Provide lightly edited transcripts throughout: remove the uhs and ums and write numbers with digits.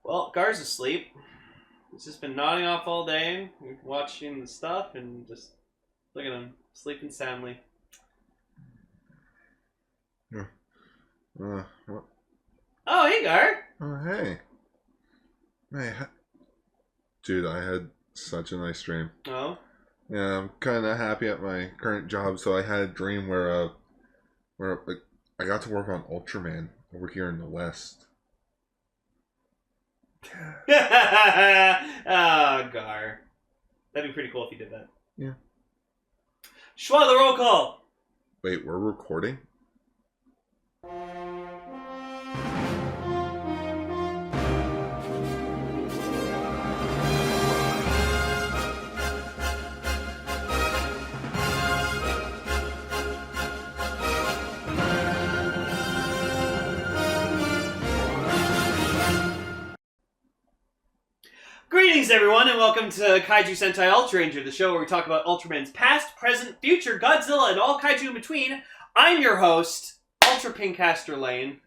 Well, Gar's asleep. He's just been nodding off all day, watching the stuff, and just look at him, sleeping soundly. Yeah. What? Oh, hey, Gar. Oh, hey. Hey, dude, I had such a nice dream. Oh? Yeah, I'm kind of happy at my current job, so I had a dream where like, I got to work on Ultraman over here in the West. Oh, Gar. That'd be pretty cool if you did that. Yeah. Schwa, the roll call! Wait, we're recording? Greetings, everyone, and welcome to Kaiju Sentai Ultraranger, the show where we talk about Ultraman's past, present, future, Godzilla, and all kaiju in between. I'm your host, Ultra Pink Caster Lane.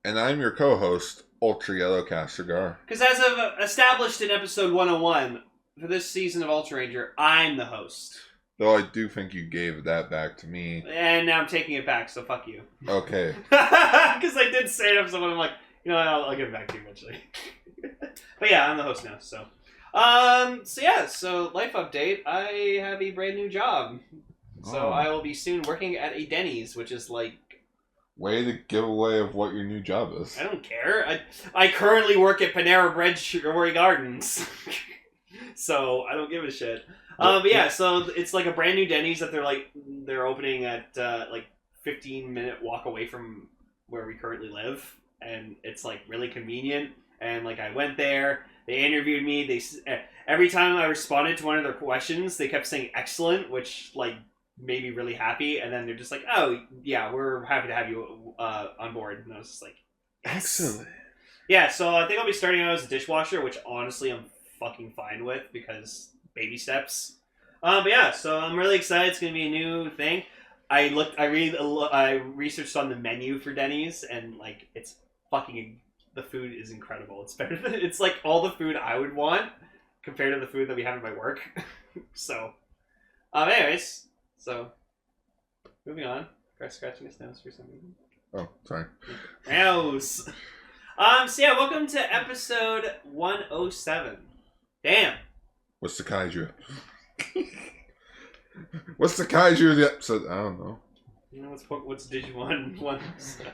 And I'm your co-host, Ultra Yellow Castigar. Because as I've established in episode 101, for this season of Ultraranger, I'm the host. Though I do think you gave that back to me. And now I'm taking it back, so fuck you. Okay. Because I did say it in episode 1, I'm like, you know, I'll give it back to you eventually. But yeah, I'm the host now, so. So life update, I have a brand new job. So I will be soon working at a Denny's, which is like... Way to give away of what your new job is. I don't care. I currently work at Panera Bread Sugarberry Gardens. So I don't give a shit. But yeah, so it's like a brand new Denny's that they're opening at 15-minute walk away from where we currently live. And it's like really convenient. And like I went there, they interviewed me. Every time I responded to one of their questions, they kept saying excellent, which like made me really happy. And then they're just like, oh yeah, we're happy to have you on board. And I was just like, yes. Excellent. Yeah, so I think I'll be starting out as a dishwasher, which honestly I'm fucking fine with because baby steps. But yeah, so I'm really excited. It's gonna be a new thing. I researched on the menu for Denny's, and like it's fucking. The food is incredible. It's better than, it's like all the food I would want compared to the food that we have at my work. So, anyways, so moving on. Gar's scratching his nose for some reason. Oh, sorry. Nose. So yeah, welcome to episode 107. Damn. What's the kaiju? What's the kaiju of the episode? I don't know. You know what's Digimon 107?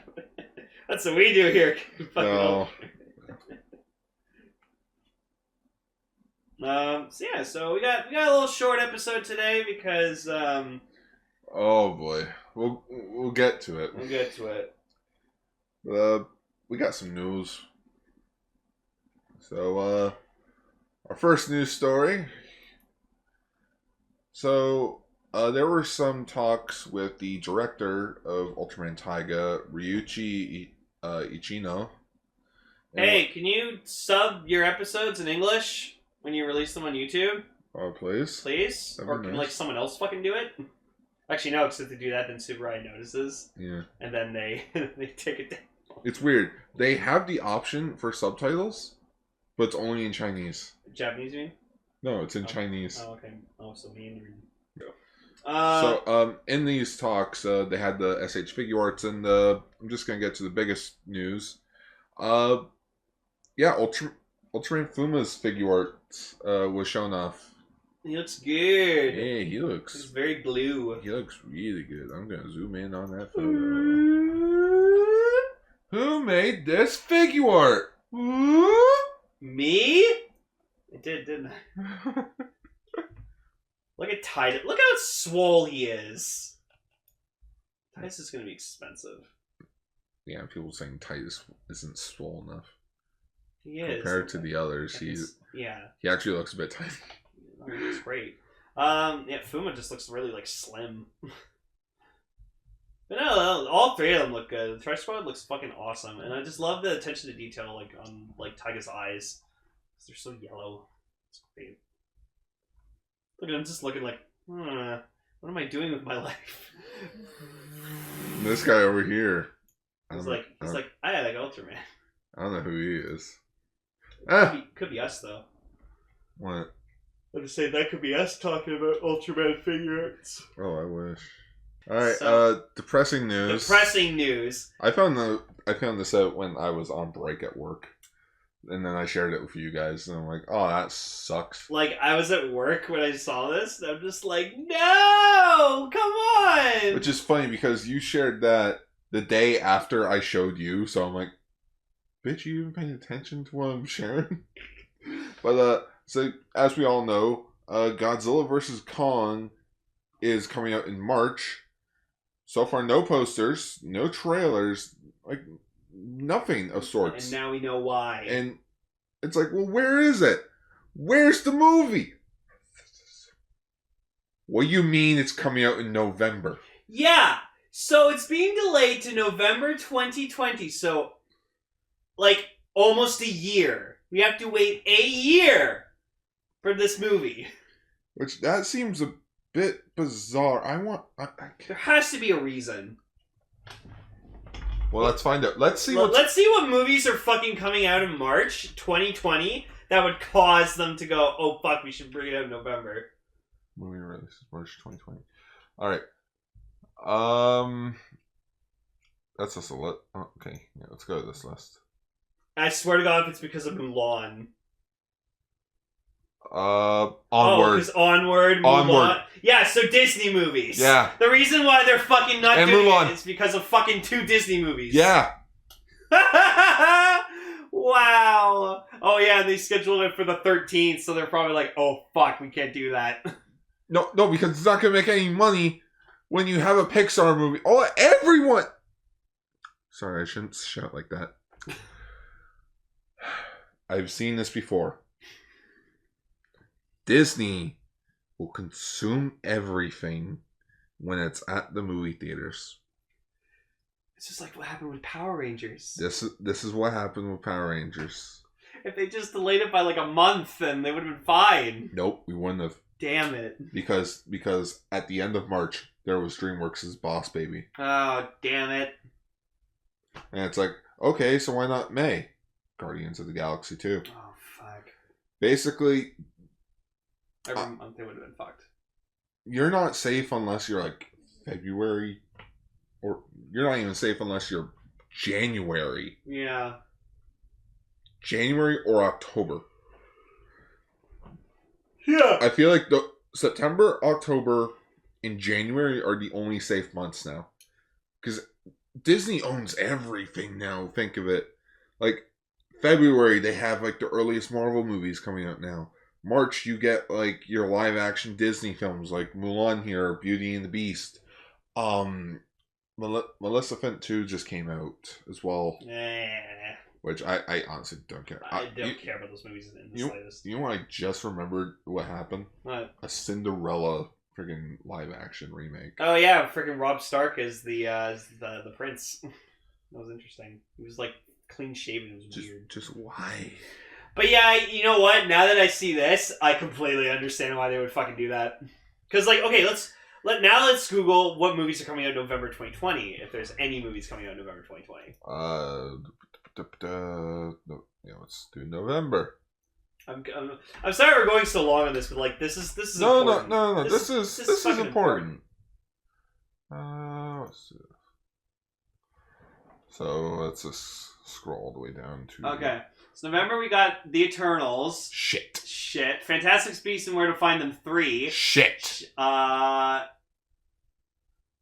That's what we do here. No. So we got a little short episode today because Oh boy, we'll get to it. We'll get to it. We got some news. So our first news story. So there were some talks with the director of Ultraman Tiga, Ryuichi Ichino. Hey, can you sub your episodes in English when you release them on YouTube? Oh, please? Please? That'd Or be can nice. like someone else fucking do it? Actually, no, because if they do that, then Subarai notices. Yeah. And then they take it down. It's weird. They have the option for subtitles, but it's only in Chinese. Japanese, you mean? No, it's in Chinese. Oh, okay. Oh, so me and you. So, in these talks, they had the SH figure arts, and I'm just gonna get to the biggest news. Yeah, Ultraman Fuma's figure art was shown off. He looks good. Hey, He's looks very blue. he looks really good. I'm gonna zoom in on that photo. Who made this figure art? Me? It did, didn't I? Look at Titus. Look how swole he is. Titus is going to be expensive. Yeah, people saying Titus isn't swole enough. He is. Compared to the others, he actually looks a bit tiny. He looks great. Yeah, Fuma just looks really like slim. But no, all three of them look good. The Trash Squad looks fucking awesome, and I just love the attention to detail, like on like Taiga's eyes, because they're so yellow. It's great. Look at him just looking like, what am I doing with my life? This guy over here. He's like, I like Ultraman. I don't know who he is. Could be us though. What? I'm just saying that could be us talking about Ultraman figure arts. Oh, I wish. Alright, So, depressing news. Depressing news. I found this out when I was on break at work. And then I shared it with you guys, and I'm like, oh, that sucks. Like, I was at work when I saw this, and I'm just like, no! Come on! Which is funny, because you shared that the day after I showed you, so I'm like, bitch, you even paying attention to what I'm sharing? But, so, as we all know, Godzilla vs. Kong is coming out in March. So far, no posters, no trailers, like, nothing of sorts. And now we know why. And it's like, well, where is it? Where's the movie? What do you mean it's coming out in November? Yeah! So it's being delayed to November 2020, so, like, almost a year. We have to wait a year for this movie. Which, that seems a bit bizarre. There has to be a reason. Well, let's find out. Let's see what movies are fucking coming out in March 2020 that would cause them to go, oh fuck, we should bring it out in November. Movie release March 2020. Alright. That's just a list. Oh, okay, yeah, let's go to this list. I swear to God if it's because of Mulan. Onward. Oh, because Onward, Mulan. Onward. Yeah, so Disney movies. Yeah. The reason why they're fucking not and doing Mulan. it is because of fucking 2 Disney movies. Yeah. Wow. Oh yeah, and they scheduled it for the 13th, so they're probably like, oh fuck, we can't do that. No, because it's not going to make any money when you have a Pixar movie. Oh, everyone! Sorry, I shouldn't shout like that. I've seen this before. Disney will consume everything when it's at the movie theaters. It's just like what happened with Power Rangers. This is what happened with Power Rangers. If they just delayed it by like a month, then they would have been fine. Nope, we wouldn't have. Damn it. Because at the end of March, there was DreamWorks' Boss Baby. Oh, damn it. And it's like, okay, so why not May? Guardians of the Galaxy 2. Oh, fuck. Basically, every month they would have been fucked. You're not safe unless you're like February, or you're not even safe unless you're January. Yeah. January or October. Yeah. I feel like the September, October, and January are the only safe months now. Because Disney owns everything now, think of it. Like, February, they have like the earliest Marvel movies coming out now. March, you get like your live action Disney films like Mulan here, Beauty and the Beast. Maleficent 2 just came out as well. Which I honestly don't care. I don't care about those movies in the slightest. You know what I just remembered what happened? What? A Cinderella friggin' live action remake. Oh yeah, freaking Rob Stark is the prince. That was interesting. He was like clean shaven. It was weird. Just why? But yeah, you know what? Now that I see this, I completely understand why they would fucking do that. Because like, okay, let's Google what movies are coming out in November 2020. If there's any movies coming out in November 2020. Yeah, let's do November. I'm sorry we're going so long on this, but like this is important. No. This is important. Let's see. So let's just scroll all the way down to. Okay, so November we got The Eternals. Shit. Fantastic Beasts and Where to Find Them 3. Shit. And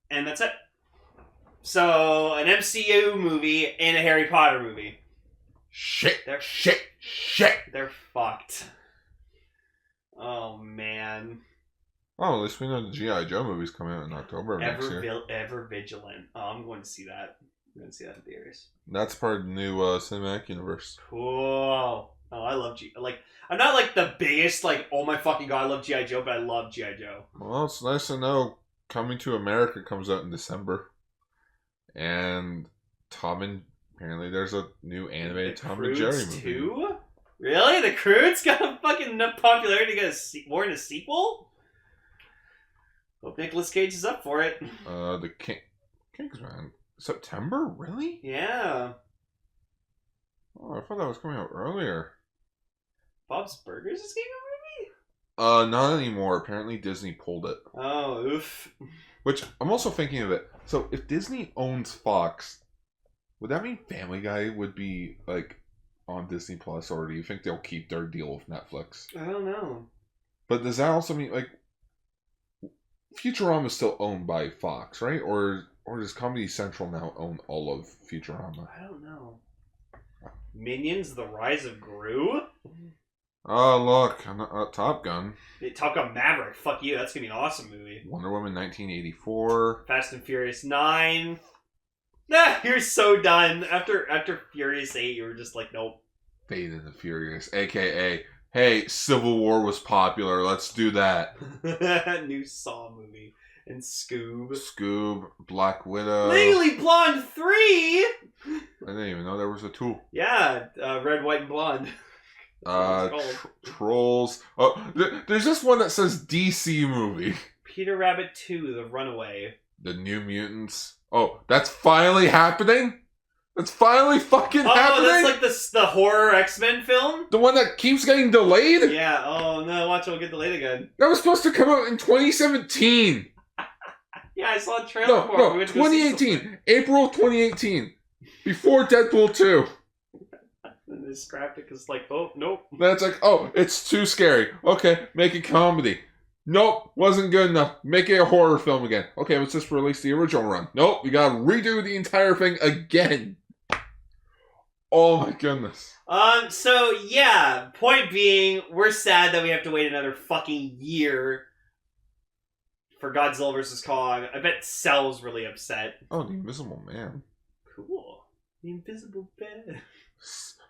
that's it. So an MCU movie and a Harry Potter movie. Shit. They're fucked. Oh man. Oh, at least we know the G.I. Joe movie's coming out in October next year. Ever Vigilant. Oh, I'm going to see that. I'm going to see that in theaters. That's part of the new cinematic universe. Cool. Oh, I love I'm not like the biggest oh my fucking god, I love G.I. Joe, but I love G.I. Joe. Well, it's nice to know Coming to America comes out in December. And apparently there's a new animated Tom and Jerry movie. Too? Really? The Croods got a fucking enough popularity to get warrant a sequel? Hope Nicolas Cage is up for it. The Kingsman. September? Really? Yeah. Oh, I thought that was coming out earlier. Bob's Burgers is getting a Not anymore. Apparently Disney pulled it. movie? Oh, oof. Which, I'm also thinking of it. So, if Disney owns Fox, would that mean Family Guy would be, like, on Disney Plus, or do you think they'll keep their deal with Netflix? I don't know. But does that also mean, like, Futurama is still owned by Fox, right? Or does Comedy Central now own all of Futurama? I don't know. Minions: The Rise of Gru? Oh, look, Top Gun. Top Gun Maverick. Fuck you. That's gonna be an awesome movie. Wonder Woman 1984. Fast and Furious 9. Nah, you're so done. After Furious 8, you were just like, nope. Fate and the Furious, a.k.a. Hey, Civil War was popular. Let's do that. New Saw movie. And Scoob, Black Widow. Legally Blonde 3! I didn't even know there was a 2. Yeah, Red, White, and Blonde. Trolls. Oh, there's this one that says DC movie. Peter Rabbit 2, The Runaway. The New Mutants. Oh, that's finally happening? That's finally fucking happening? Oh, that's like the horror X-Men film? The one that keeps getting delayed? Yeah, oh no, watch it will get delayed again. That was supposed to come out in 2017. Yeah, I saw a trailer for it. No, 2018. April 2018. Before Deadpool 2. And they scrapped it because like, oh, nope. That's like, oh, it's too scary. Okay, make it comedy. Nope, wasn't good enough. Make it a horror film again. Okay, let's just release the original run. Nope, we gotta redo the entire thing again. Oh my goodness. So yeah, point being, we're sad that we have to wait another fucking year for Godzilla vs. Kong. I bet Cell's really upset. Oh, the Invisible Man. Cool. The Invisible Man.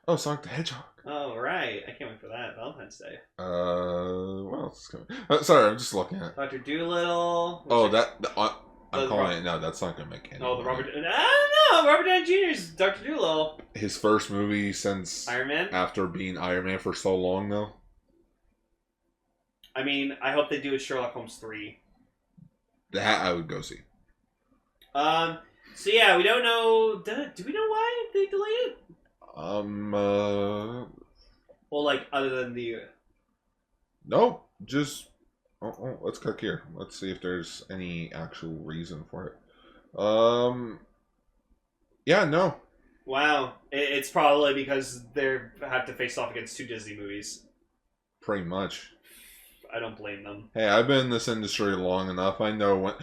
Oh, Sonic the Hedgehog. Oh, right. I can't wait for that. Valentine's Day. What else is coming? Sorry, I'm just looking at it. Dr. Doolittle. Oh, I'm calling it. No, that's not going to make any. Oh, the Robert... I don't know. Robert Downey Jr.'s Dr. Doolittle. His first movie since... Iron Man? After being Iron Man for so long, though. I mean, I hope they do a Sherlock Holmes 3. That I would go see. So yeah, we don't know... Do we know why they delayed it? Well, like, other than the... Nope, just... Oh, let's click here. Let's see if there's any actual reason for it. Yeah, no. Wow. It's probably because they have to face off against 2 Disney movies. Pretty much. I don't blame them. Hey, I've been in this industry long enough. I know when...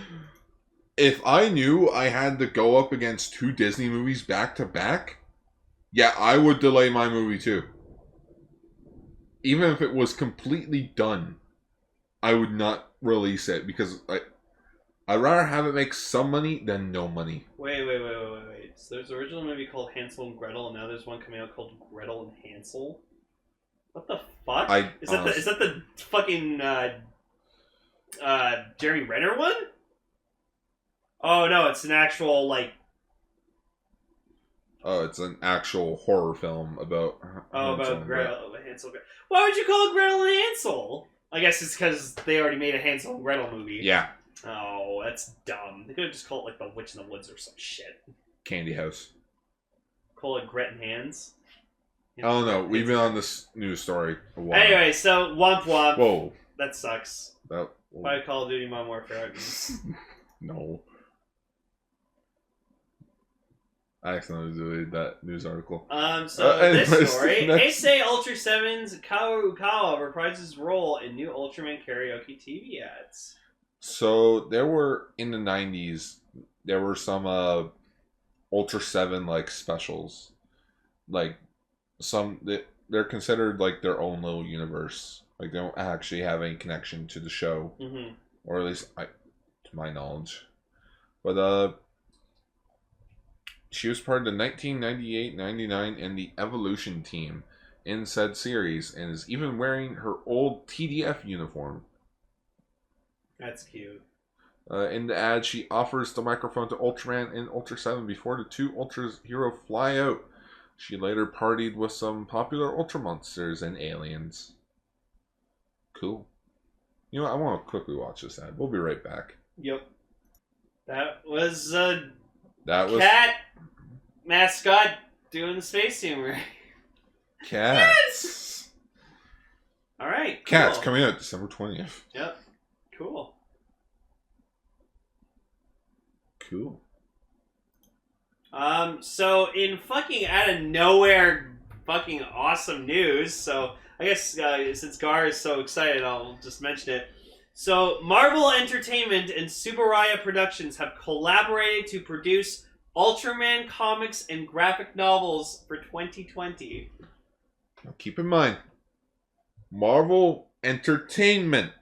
If I knew I had to go up against 2 Disney movies back to back, yeah, I would delay my movie too. Even if it was completely done, I would not release it because I'd rather have it make some money than no money. Wait. So there's an original movie called Hansel and Gretel, and now there's one coming out called Gretel and Hansel. What the fuck? Is that the fucking Jeremy Renner one? Oh no, it's an actual like. Oh, it's an actual horror film about. About Gretel and Hansel. Why would you call it Gretel and Hansel? I guess it's because they already made a Hansel and Gretel movie. Yeah. Oh, that's dumb. They could have just called it like The Witch in the Woods or some shit. Candy House. Call it Gret and Hands. I don't know. We've been on this news story a while. Anyway, so Womp Womp. Whoa. That sucks. That. Why Call of Duty Modern Warfare? No. I accidentally deleted that news article. Anyways, this story. Heisei Ultra 7's Kaoru Ukawa reprises his role in new Ultraman karaoke TV ads. So, there were, in the 90s, there were some, Ultra 7, like, specials. Like, they're considered, like, their own little universe. Like, they don't actually have any connection to the show. Mm-hmm. Or at least, to my knowledge. But, she was part of the 1998-99 and the Evolution team in said series, and is even wearing her old TDF uniform. That's cute. In the ad, she offers the microphone to Ultraman and Ultra 7 before the 2 Ultras hero fly out. She later partied with some popular Ultra monsters and aliens. Cool. You know what? I want to quickly watch this ad. We'll be right back. Yep. That was cat mascot doing the space humor. Cats. Cats Cool. coming out December 20th. Yep. Cool. Cool. So in fucking out of nowhere fucking awesome news, so I guess since Gar is so excited, I'll just mention it. So Marvel Entertainment and Subaraya Productions have collaborated to produce Ultraman comics and graphic novels for 2020. Now keep in mind, Marvel Entertainment,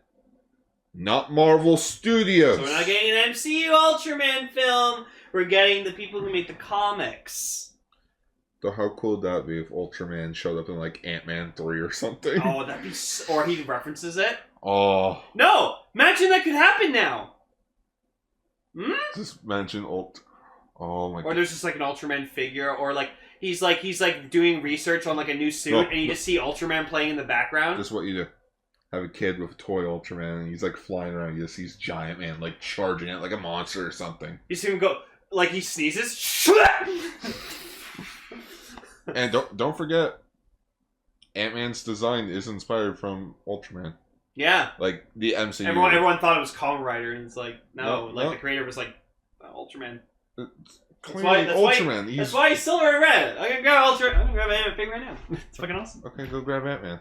not Marvel Studios. So we're not getting an MCU Ultraman film, we're getting the people who make the comics. So how cool would that be if Ultraman showed up in like Ant-Man 3 or something? Oh, that'd be or he references it. Oh. No! Imagine that could happen now! Hmm? Just mention Oh my god. Or there's just like an Ultraman figure, or like he's doing research on like a new suit, and you just see Ultraman playing in the background. This is what you do. Have a kid with a toy Ultraman, and he's like flying around. You just see his giant man like charging it like a monster or something. You see him go, like he sneezes. And don't forget, Ant-Man's design is inspired from Ultraman. Yeah. Like the MCU. Everyone thought it was Kamen Rider, and it's like, no. No. The creator was like, Ultraman. That's Ultraman. That's why he's silver and red. I'm gonna grab Ant-Man figure right now. It's fucking awesome. Okay, go grab Ant-Man.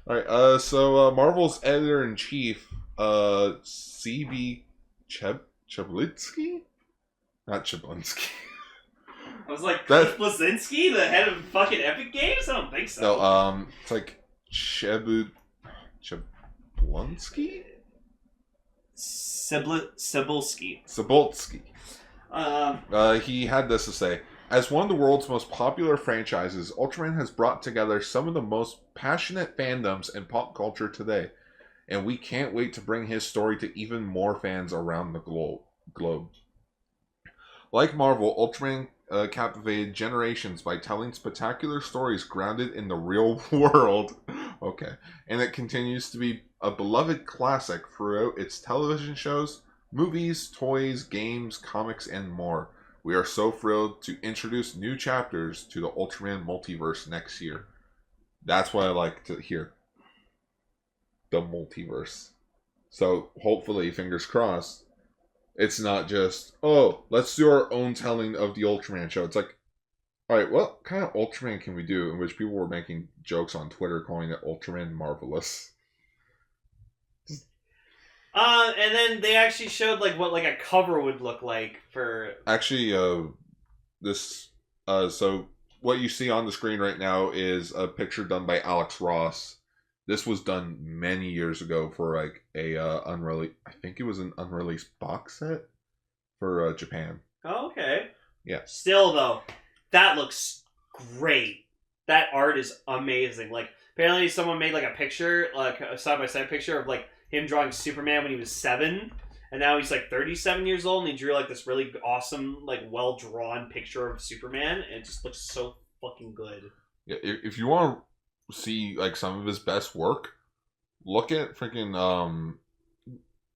Alright, so Marvel's editor-in-chief, C.B. Chablitsky? Not Chablinsky. I was like, Cliff Blazinski, the head of fucking Epic Games? I don't think so. No, it's like Chablonsky? Cebulski. He had this to say. As one of the world's most popular franchises, Ultraman has brought together some of the most passionate fandoms in pop culture today, and we can't wait to bring his story to even more fans around the globe. Like Marvel, Ultraman captivated generations by telling spectacular stories grounded in the real world. Okay. And it continues to be a beloved classic throughout its television shows, movies, toys, games, comics, and more. We are so thrilled to introduce new chapters to the Ultraman multiverse next year. That's what I like to hear. The multiverse. So, hopefully, fingers crossed, it's not just, oh, let's do our own telling of the Ultraman show. It's like, alright, what kind of Ultraman can we do? In which people were making jokes on Twitter calling it Ultraman Marvelous. And then they actually showed like what like a cover would look like for. Actually, so what you see on the screen right now is a picture done by Alex Ross. This was done many years ago for like a unreleased. I think it was an unreleased box set for Japan. Oh, okay. Yeah. Still though, that looks great. That art is amazing. Like apparently someone made like a picture, like a side-by-side picture of like him drawing Superman when he was 7, and now he's like 37 years old, and he drew like this really awesome, like well-drawn picture of Superman, and it just looks so fucking good. Yeah, if you want to see like some of his best work, look at freaking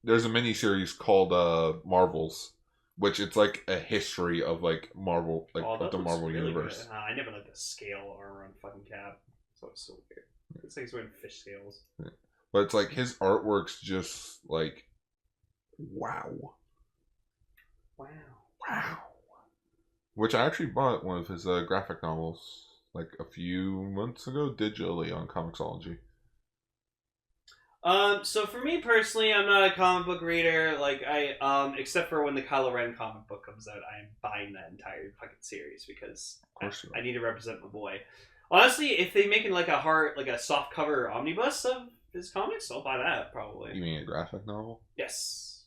there's a mini-series called Marvels, which it's like a history of like Marvel, like of the Marvel really universe. I never liked the scale armor on fucking Cap, so it's so weird. It's like he's wearing fish scales. Yeah. But it's like his artwork's just like, wow. Which I actually bought one of his graphic novels like a few months ago digitally on Comixology. So for me personally, I'm not a comic book reader. Like I, except for when the Kylo Ren comic book comes out, I am buying that entire fucking series because of course I need to represent my boy. Honestly, if they make it like a soft cover omnibus of his comics, I'll buy that probably. You mean a graphic novel? Yes.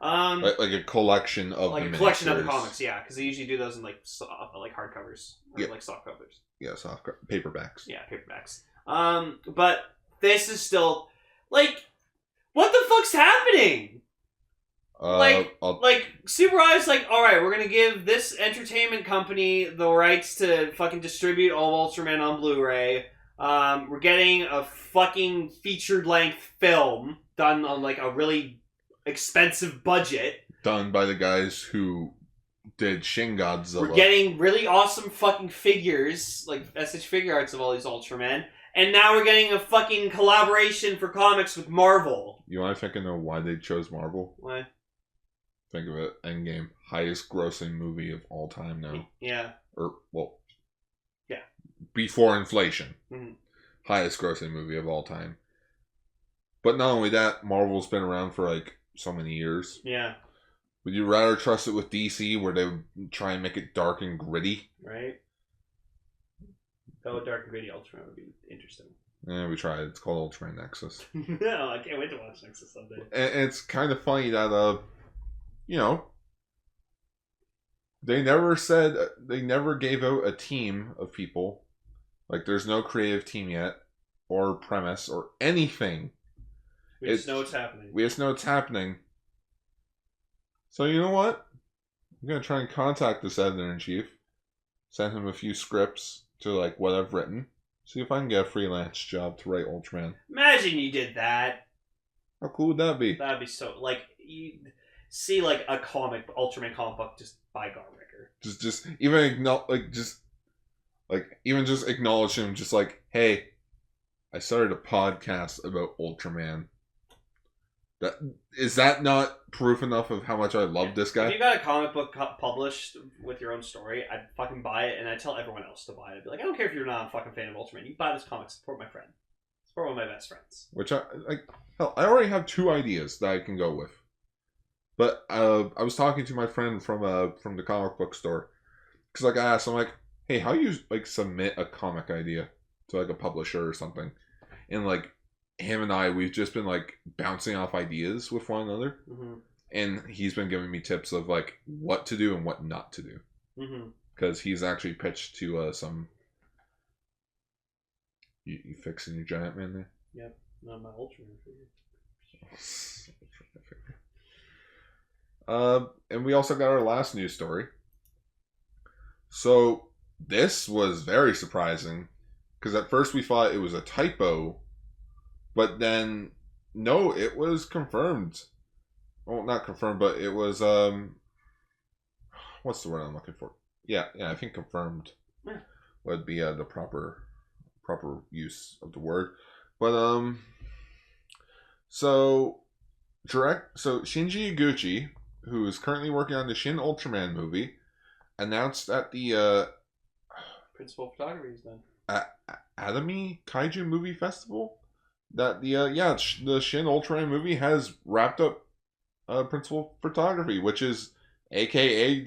Like a collection of like the a collection of the miniatures. comics, yeah, because they usually do those in like hardcovers or like soft covers. Yeah, soft paperbacks. Yeah, paperbacks. But this is still like, what the fuck's happening? Like Super Eye's like, all right, we're gonna give this entertainment company the rights to fucking distribute all of Ultraman on Blu-ray. We're getting a fucking featured-length film done on like a really expensive budget. Done by the guys who did Shin Godzilla. We're getting really awesome fucking figures, like SH figure arts of all these Ultramen. And now we're getting a fucking collaboration for comics with Marvel. You want to think I know why they chose Marvel? Why? Think of it. Endgame. Highest grossing movie of all time now. Yeah. Yeah. Before inflation. Mm-hmm. Highest grossing movie of all time. But not only that, Marvel's been around for like so many years. Yeah. Would you rather trust it with DC where they would try and make it dark and gritty? Right. Though Dark and Gritty Ultraman would be interesting. Yeah, we tried. It's called Ultraman Nexus. No, I can't wait to watch Nexus someday. And it's kind of funny that, they never gave out a team of people. Like, there's no creative team yet, or premise, or anything. We just know it's happening. We just know it's happening. So, you know what? I'm going to try and contact this editor-in-chief. Send him a few scripts to, like, what I've written. See if I can get a freelance job to write Ultraman. Imagine you did that. How cool would that be? That'd be so... Like, you see, like, a Ultraman comic book just by Garbricker. Just even just acknowledge him, just like, hey, I started a podcast about Ultraman. Is that not proof enough of how much I love this guy? If you got a comic book published with your own story, I'd fucking buy it, and I'd tell everyone else to buy it. I'd be like, I don't care if you're not a fucking fan of Ultraman. You buy this comic, support my friend. Support one of my best friends. Which I already have 2 ideas that I can go with. But I was talking to my friend from the comic book store, because like I asked him, like, hey, how do you like submit a comic idea to like a publisher or something? And like him and we've just been like bouncing off ideas with one another, and he's been giving me tips of like what to do and what not to do, because he's actually pitched to some. You fixing your giant man there? Yep, not my Ultraman figure. And we also got our last news story. So this was very surprising, because at first we thought it was a typo, but then no, it was confirmed. Well, not confirmed, but it was what's the word I'm looking for? Yeah, I think confirmed would be the proper use of the word. But so Shinji Iguchi, who is currently working on the Shin Ultraman movie, announced at the Principal Photography is done. Atami Kaiju Movie Festival that the Shin Ultraman movie has wrapped up principal photography, which is AKA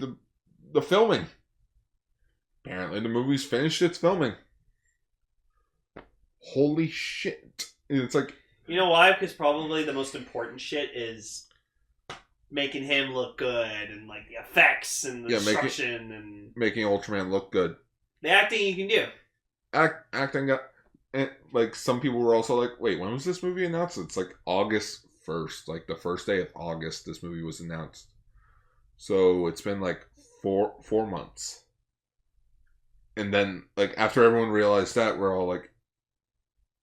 the filming. Apparently the movie's finished its filming. Holy shit. It's like, you know why? Because probably the most important shit is making him look good, and like the effects and the destruction and making Ultraman look good. The acting you can do. Acting got, and like some people were also like, wait, when was this movie announced? It's like August 1st, like the first day of August this movie was announced. So it's been like four months. And then like after everyone realized that, we're all like,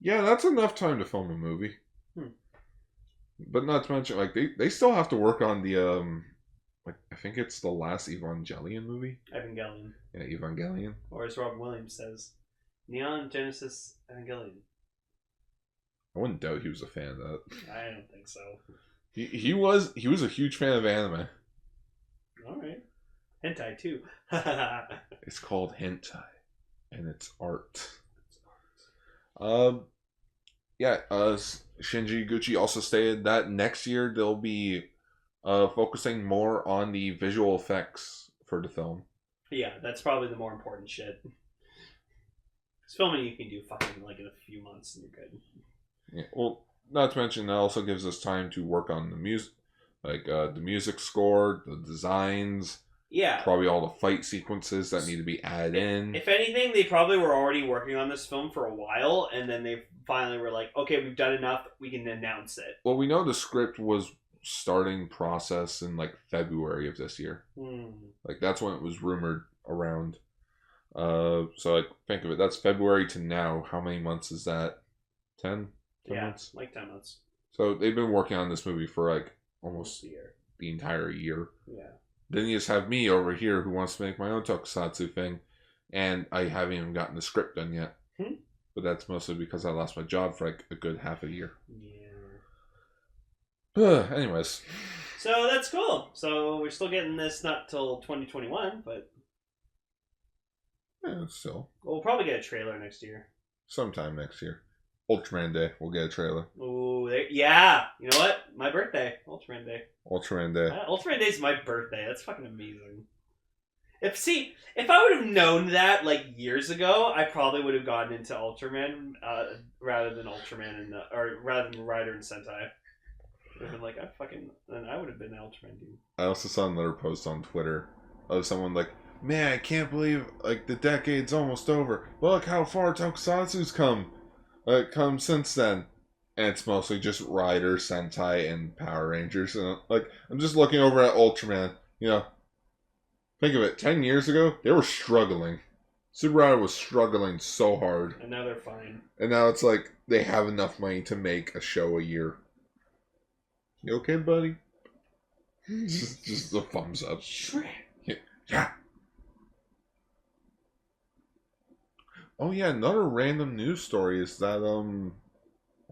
yeah, that's enough time to film a movie. But not to mention, like, they still have to work on the, like, I think it's the last Evangelion movie? Evangelion. Yeah, Evangelion. Or as Robin Williams says, Neon Genesis Evangelion. I wouldn't doubt he was a fan of that. I don't think so. He was a huge fan of anime. Alright. Hentai, too. It's called hentai. And it's art. Shinji Iguchi also stated that next year they'll be focusing more on the visual effects for the film. Yeah, that's probably the more important shit. Because filming you can do fucking like in a few months and you're good. Yeah, well, not to mention that also gives us time to work on the music, like the music score, the designs. Yeah. Probably all the fight sequences that need to be added in. If anything, they probably were already working on this film for a while, and then they finally were like, okay, we've done enough, we can announce it. Well, we know the script was starting process in like February of this year. Like that's when it was rumored around. So like think of it, that's February to now. How many months is that? 10 months? Like 10 months. So they've been working on this movie for like almost a year. The entire year. Yeah. Then you just have me over here who wants to make my own tokusatsu thing, and I haven't even gotten the script done yet. But but that's mostly because I lost my job for like a good half a year. Yeah. Anyways. So that's cool. So we're still getting this not till 2021, but Yeah, still. we'll probably get a trailer next year. Sometime next year. Ultraman Day, we'll get a trailer. Ooh, yeah. You know what? My birthday, Ultraman Day. Ultraman Day. Ultraman Day is my birthday. That's fucking amazing. If I would have known that like years ago, I probably would have gotten into Ultraman rather than Ultraman rather than Rider and Sentai. Would have been like, then I would have been an Ultraman dude. I also saw another post on Twitter of someone like, man, I can't believe like the decade's almost over. Look how far tokusatsu's come since then. And it's mostly just Rider, Sentai, and Power Rangers. And like, I'm just looking over at Ultraman. You know, think of it. 10 years ago, they were struggling. Super Rider was struggling so hard. And now they're fine. And now it's like they have enough money to make a show a year. You okay, buddy? just a thumbs up. Yeah. Oh yeah, another random news story is that Ultraman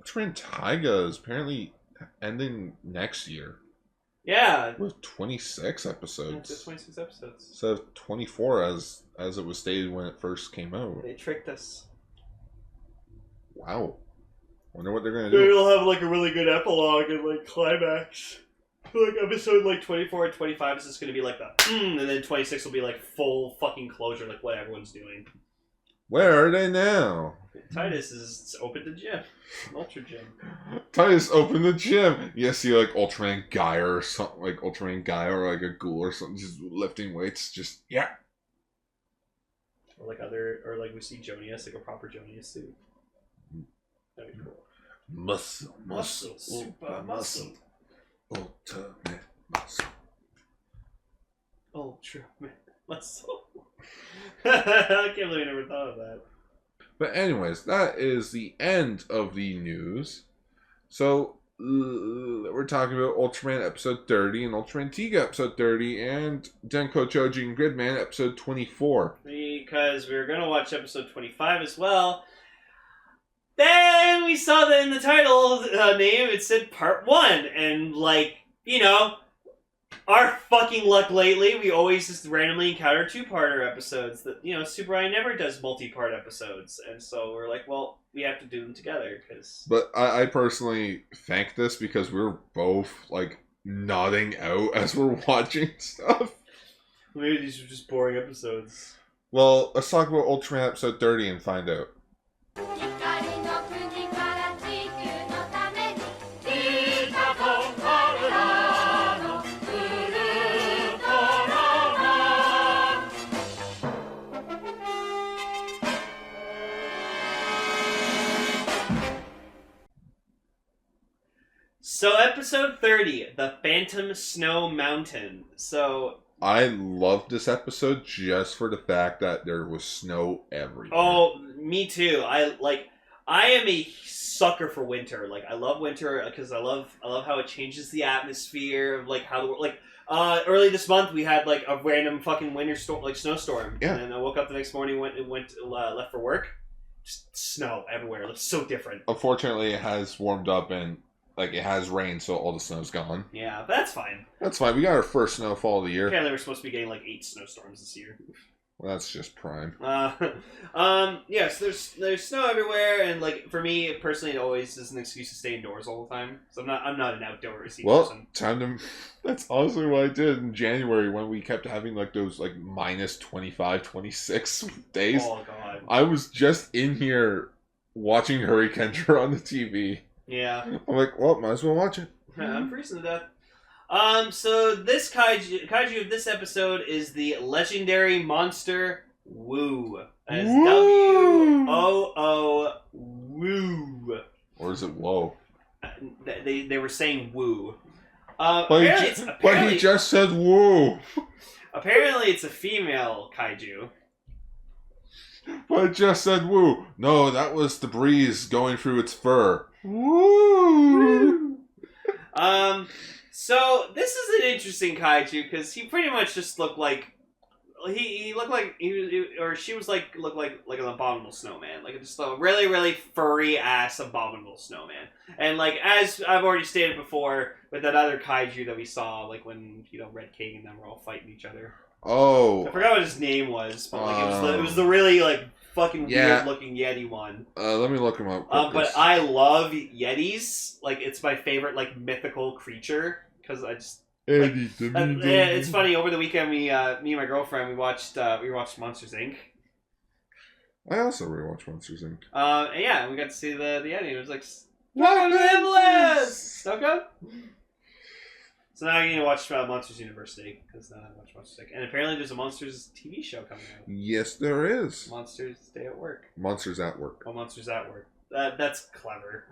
Tiga is apparently ending next year. Yeah. With 26 episodes. Yeah, it's 26 episodes. Instead of 24 as it was stated when it first came out. They tricked us. Wow. Wonder what they're gonna do. They'll have like a really good epilogue and like climax. Like episode like 24 and 25 is just gonna be like the and then 26 will be like full fucking closure, like what everyone's doing. Where are they now? Titus is open to gym. Ultra gym. Titus opened the gym. You see like Ultraman Gaia or something, like Ultraman Gaia or like a ghoul or something, just lifting weights, just yeah. Or like we see Jonius, like a proper Jonius suit. That'd be cool. Muscle, super muscle. Ultimate muscle. Ultraman muscle. I can't believe I never thought of that. But anyways, that is the end of the news. So, we're talking about Ultraman episode 30 and Ultraman Tiga episode 30 and Denkou, Choujin, Gridman episode 24. Because we were going to watch episode 25 as well. Then we saw that in the title name it said part 1. And like, you know, our fucking luck lately, we always just randomly encounter 2-parter episodes that, you know, Super Ryan never does multi-part episodes. And so we're like, well, we have to do them together. But I personally thank this because we're both, like, nodding out as we're watching stuff. Maybe these are just boring episodes. Well, let's talk about Ultraman episode 30 and find out. So episode 30, The Phantom Snow Mountain. So I loved this episode just for the fact that there was snow everywhere. Oh, me too. I am a sucker for winter. Like I love winter because I love how it changes the atmosphere of like how early this month we had like a random fucking winter storm, like snowstorm. Yeah. And then I woke up the next morning, left for work, just snow everywhere. It looks so different. Unfortunately, it has warmed up and like it has rained, so all the snow's gone. Yeah, but that's fine. That's fine. We got our first snowfall of the year. Apparently, we're supposed to be getting like 8 snowstorms this year. Well, that's just prime. Yeah, so there's snow everywhere, and like for me personally, it always is an excuse to stay indoors all the time. So I'm not an outdoorsy person. Time to. That's honestly what I did in January when we kept having like those like minus 25, 26 days. Oh god! I was just in here watching Hurricane on the TV. Yeah. I'm like, well, might as well watch it. I'm freezing to death. So this kaiju of this episode is the legendary monster Woo. As W-O-O Woo. Or is it Whoa? They were saying Woo. But he just said Woo. Apparently it's a female kaiju. But it just said Woo. No, that was the breeze going through its fur. Woo! So this is an interesting kaiju because he pretty much just looked like he looked like or she was like looked like an abominable snowman, like just a really really furry ass abominable snowman. And like as I've already stated before, with that other kaiju that we saw, like when Red King and them were all fighting each other. Oh, I forgot what his name was, but like it was the really like fucking weird looking Yeti one. Let me look him up. But I love Yetis. Like it's my favorite like mythical creature because I just. Like, it's funny. Over the weekend, me and my girlfriend, we watched Monsters Inc. I also rewatched Monsters Inc. And yeah, we got to see the Yeti. It was like, welcome to Endless! Stoko? So now you need to watch Monsters University, because now I watch Monsters Inc. And apparently there's a Monsters TV show coming out. Yes, there is. Monsters Stay at Work. Monsters at Work. Oh, Monsters at Work. That's clever.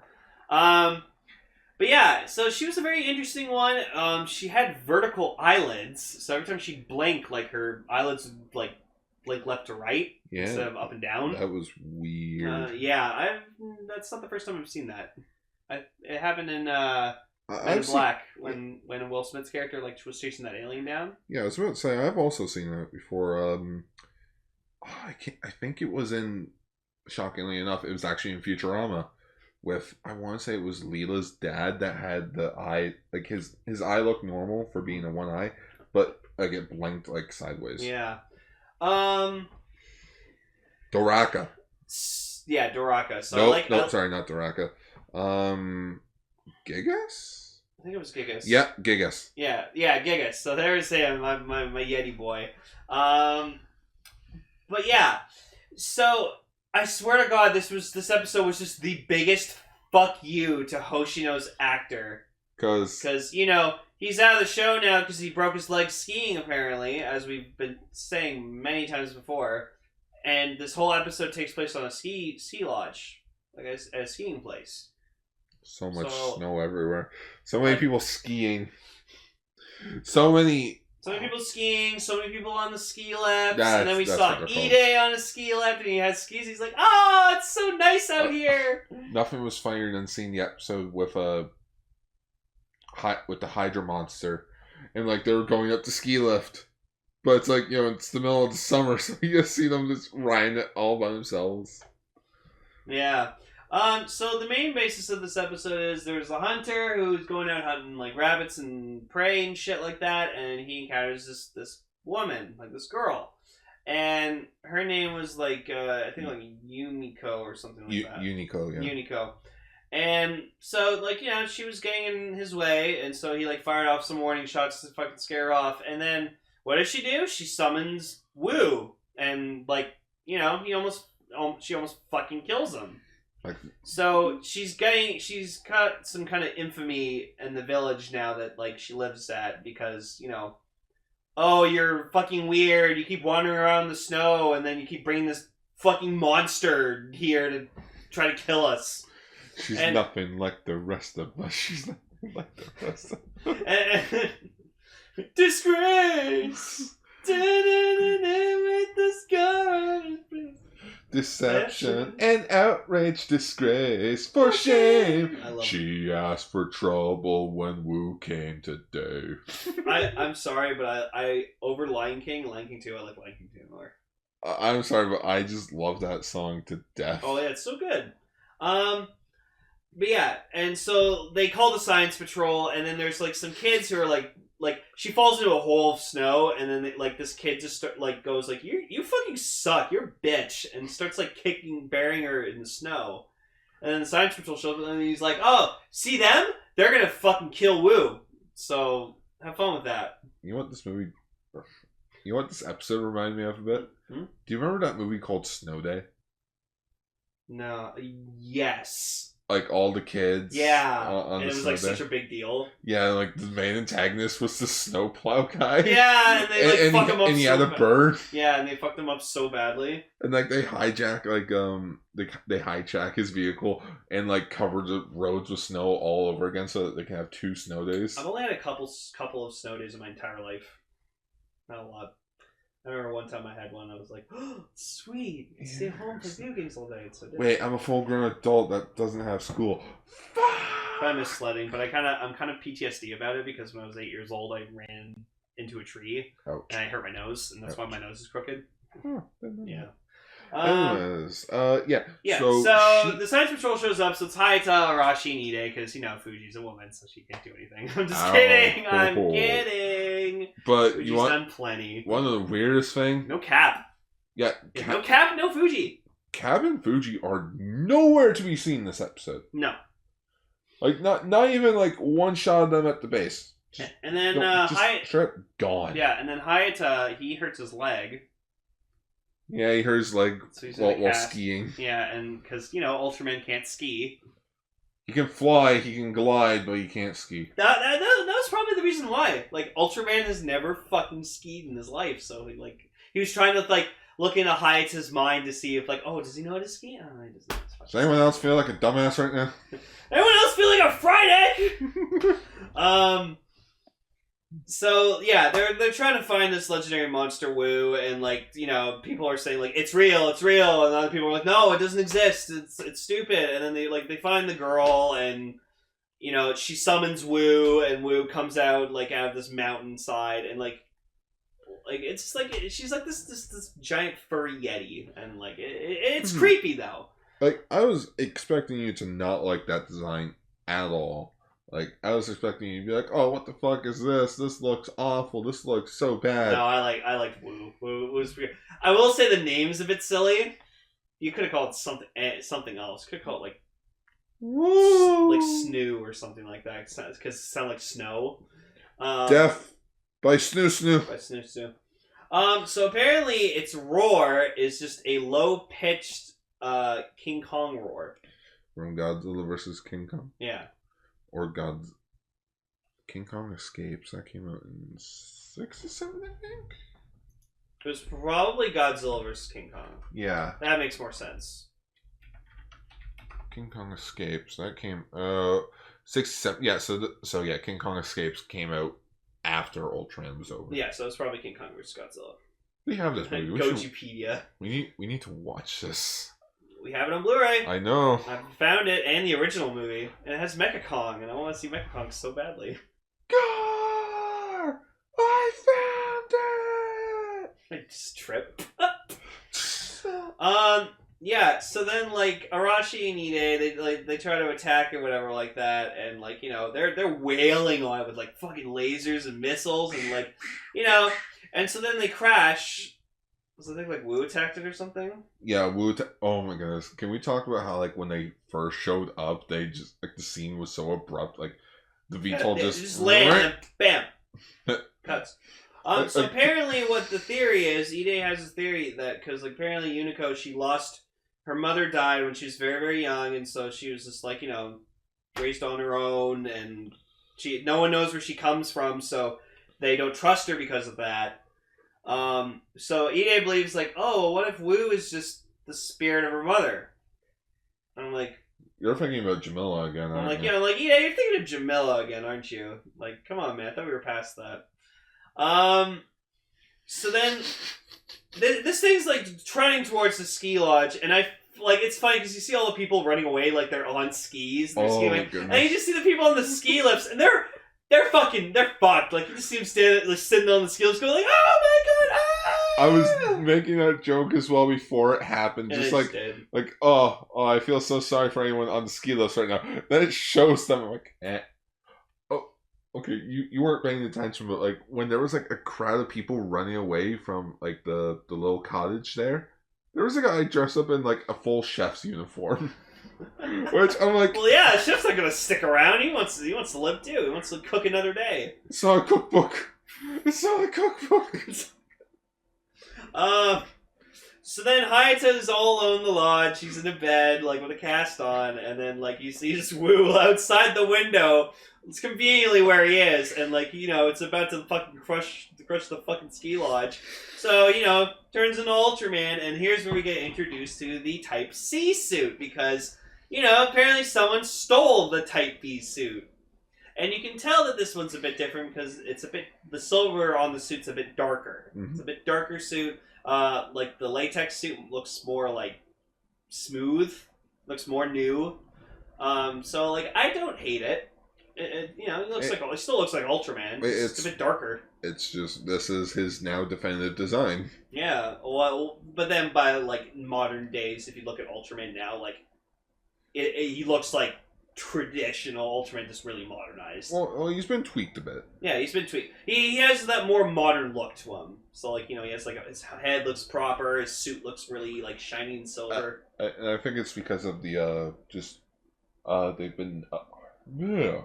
But yeah, so she was a very interesting one. She had vertical eyelids, so every time she'd blink, like her eyelids would like blink left to right instead of up and down. That was weird. That's not the first time I've seen that. It happened in Men in Black when Will Smith's character like was chasing that alien down. Yeah, I was about to say I've also seen that before. I think it was in. Shockingly enough, it was actually in Futurama. With I want to say it was Leela's dad that had the eye, like his eye looked normal for being a one eye, but like it blinked like sideways. Yeah. Doraka. Yeah, Doraka. So sorry, not Doraka. Gigas? I think it was Gigas. Yeah, Gigas. Yeah, Gigas. So there's him, my Yeti boy. But yeah, so. I swear to God, this episode was just the biggest fuck you to Hoshino's actor. Because, he's out of the show now because he broke his leg skiing, apparently, as we've been saying many times before. And this whole episode takes place on a ski lodge, like a skiing place. So much snow everywhere. So many people skiing. So many people skiing, so many people on the ski lifts, and then we saw Ippei on a ski lift, and he had skis. He's like, "Oh, it's so nice out here." Nothing was funnier than seeing the episode with the Hydra monster, and like they were going up the ski lift, but it's like it's the middle of the summer, so you just see them just riding it all by themselves. Yeah. So the main basis of this episode is there's a hunter who's going out hunting like rabbits and prey and shit like that, and he encounters this woman, like this girl, and her name was like I think like Yumiko or something like that. Unico, yeah. Unico. And so like she was getting in his way, and so he like fired off some warning shots to fucking scare her off, and then what does she do? She summons Wu, and like she almost fucking kills him. So she's got some kind of infamy in the village now that like she lives at because oh, you're fucking weird, you keep wandering around the snow and then you keep bringing this fucking monster here to try to kill us. She's nothing like the rest of us. She's nothing like the rest of us. Disgrace. With the scars. Deception and outrage, disgrace, for shame. She asked for trouble when Wu came today. I'm sorry, but I over Lion King 2, I like Lion King 2 more. I'm sorry, but I just love that song to death. Oh yeah, it's so good. But yeah, and so they call the science patrol, and then there's like some kids who are like she falls into a hole of snow, and then this kid just goes like, you fucking suck, you're a bitch, and starts like burying her in the snow. And then the science patrol shows up, and he's like, oh, see them? They're gonna fucking kill Wu. So have fun with that. You know what this episode reminded me of a bit? Do you remember that movie called Snow Day? No. Yes. Like all the kids. Yeah. On and it was like such a big deal. Yeah, like the main antagonist was the snowplow guy. Yeah, and they fuck him up. And he had a bird. Yeah, and they fucked him up so badly. And like they hijack they hijack his vehicle and like cover the roads with snow all over again so that they can have 2 snow days. I've only had a couple of snow days in my entire life. Not a lot. I remember one time I had one. I was like, "Oh, sweet! I stay home for video games all day." It's so different. Wait, I'm a full-grown adult that doesn't have school. I miss sledding, but I'm kind of PTSD about it because when I was 8 years old, I ran into a tree, Ouch. and I hurt my nose, and that's why my nose is crooked. Huh. Yeah. Anyways, yeah. Yeah, So the Science Patrol shows up, so it's Hayata, Arashi, and Ide, because, Fuji's a woman, so she can't do anything. I'm just kidding! I'm kidding! But Fuji's you want done plenty. one of the weirdest thing? No Cap. Yeah. No Cap, no Fuji. Cap and Fuji are nowhere to be seen this episode. No. Like, not even, like, one shot of them at the base. And then, straight gone. Yeah, and then Hayata, he hurts his leg. Yeah, he hurt his leg while skiing. Yeah, and because, Ultraman can't ski. He can fly, he can glide, but he can't ski. That was probably the reason why. Like, Ultraman has never fucking skied in his life, so, he was trying to, look into Hayata's mind to see if, does he know how to ski? Oh, he doesn't. Does anyone else feel like a dumbass right now? Anyone else feel like a fried egg? So yeah, they're trying to find this legendary monster Wu, and people are saying it's real, and other people are like, no, it doesn't exist, it's stupid, and then they find the girl, and she summons Wu, and Wu comes out out of this mountainside, and it's she's this giant furry yeti, and it's creepy though. I was expecting you to not like that design at all. I was expecting you to be like, oh, what the fuck is this? This looks awful. This looks so bad. No, I like Wu. Wu was weird. I will say the name's a bit silly. You could have called it something else. Could have called it Woo! Snoo or something like that, because it sounded like snow. Death by Snoo Snoo. By Snoo Snoo. So apparently its roar is just a low-pitched King Kong roar. From Godzilla vs. King Kong? Yeah. Or King Kong Escapes. That came out in 67, I think? It was probably Godzilla vs. King Kong. Yeah. That makes more sense. King Kong Escapes. That came 67. Yeah, so yeah, King Kong Escapes came out after Ultraman was over. Yeah, so it's probably King Kong vs. Godzilla. We have this movie. Gojupedia. We need to watch this. We have it on Blu-ray. I know. I found it, and the original movie. And it has Mecha Kong, and I want to see Mecha Kong so badly. Gar! I found it! I just trip. Yeah, so then, Arashi and Ide, they try to attack or whatever like that, and, they're wailing on it with, fucking lasers and missiles, and, and so then they crash. Was it Wu attacked it or something? Yeah, Wu. Oh my goodness! Can we talk about how when they first showed up, they just the scene was so abrupt. The VTOL just land and bam, cuts. So apparently, what the theory is, Ide has a theory that because apparently Unico, she lost her mother died when she was very very young, and so she was just raised on her own, and no one knows where she comes from, so they don't trust her because of that. So Ide believes what if Wu is just the spirit of her mother? And I'm like, you're thinking about Jamila again, aren't you? Ide, you're thinking of Jamila again, aren't you? Come on, man, I thought we were past that. So then this thing's trotting towards the ski lodge, and it's funny because you see all the people running away they're on skis, and they're skiing, and you just see the people on the ski lifts, and they're fucked. You just see them sitting on the ski lifts going oh my god, ah! I was making that joke as well before it happened. And just oh, I feel so sorry for anyone on the ski lifts right now. Then it shows them, oh, okay, you weren't paying attention, but when there was a crowd of people running away from the little cottage there was a guy dressed up in a full chef's uniform. Which I'm well, yeah, the chef's not gonna stick around. He wants to live too. He wants to cook another day. It's not a cookbook. It's not a cookbook. So then Hayata is all alone in the lodge. She's in a bed, with a cast on, and then you see this Wu outside the window. It's conveniently where he is, and it's about to fucking crush the fucking ski lodge. So turns into Ultraman, and here's where we get introduced to the Type C suit because. Apparently someone stole the Type B suit. And you can tell that this one's a bit different because the silver on the suit's a bit darker. Mm-hmm. It's a bit darker suit. The latex suit looks more, smooth. Looks more new. So, I don't hate it. it looks like it still looks like Ultraman. It's a bit darker. It's just this is his now definitive design. Yeah, well, but then by like modern days, if you look at Ultraman now, like he looks like traditional Ultraman, just really modernized. Well, he's been tweaked a bit. Yeah, he's been tweaked. He has that more modern look to him. So like he has like his head looks proper, his suit looks really like shiny and silver. And I think it's because of the they've been yeah.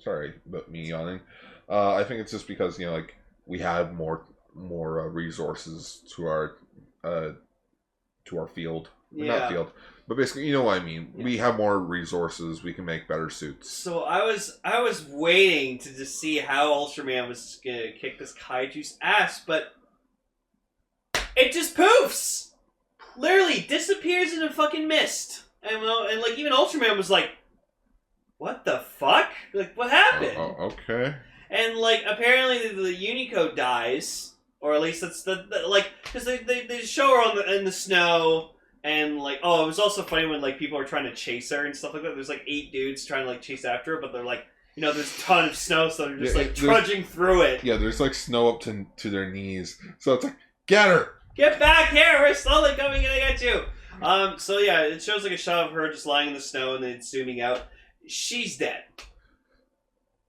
Sorry about me yawning. I think it's just because like we have more resources to our field. Yeah. Not field, but basically, you know what I mean. Yeah. We have more resources. We can make better suits. So I was waiting to just see how Ultraman was gonna kick this Kaiju's ass, but it just poofs. Literally disappears in a fucking mist, and like even Ultraman was like, "What the fuck? Like what happened?" Okay. And like apparently the Unico dies, or at least that's the like because they show her in the snow. And like, it was also funny when like people are trying to chase her and stuff like that. There's like 8 dudes trying to like chase after her, but they're like, there's a ton of snow, so they're just like trudging through it. Yeah, there's like snow up to their knees, so it's like, get her, get back here, we're slowly coming to get you. So yeah, it shows like a shot of her just lying in the snow, and then it's zooming out. She's dead.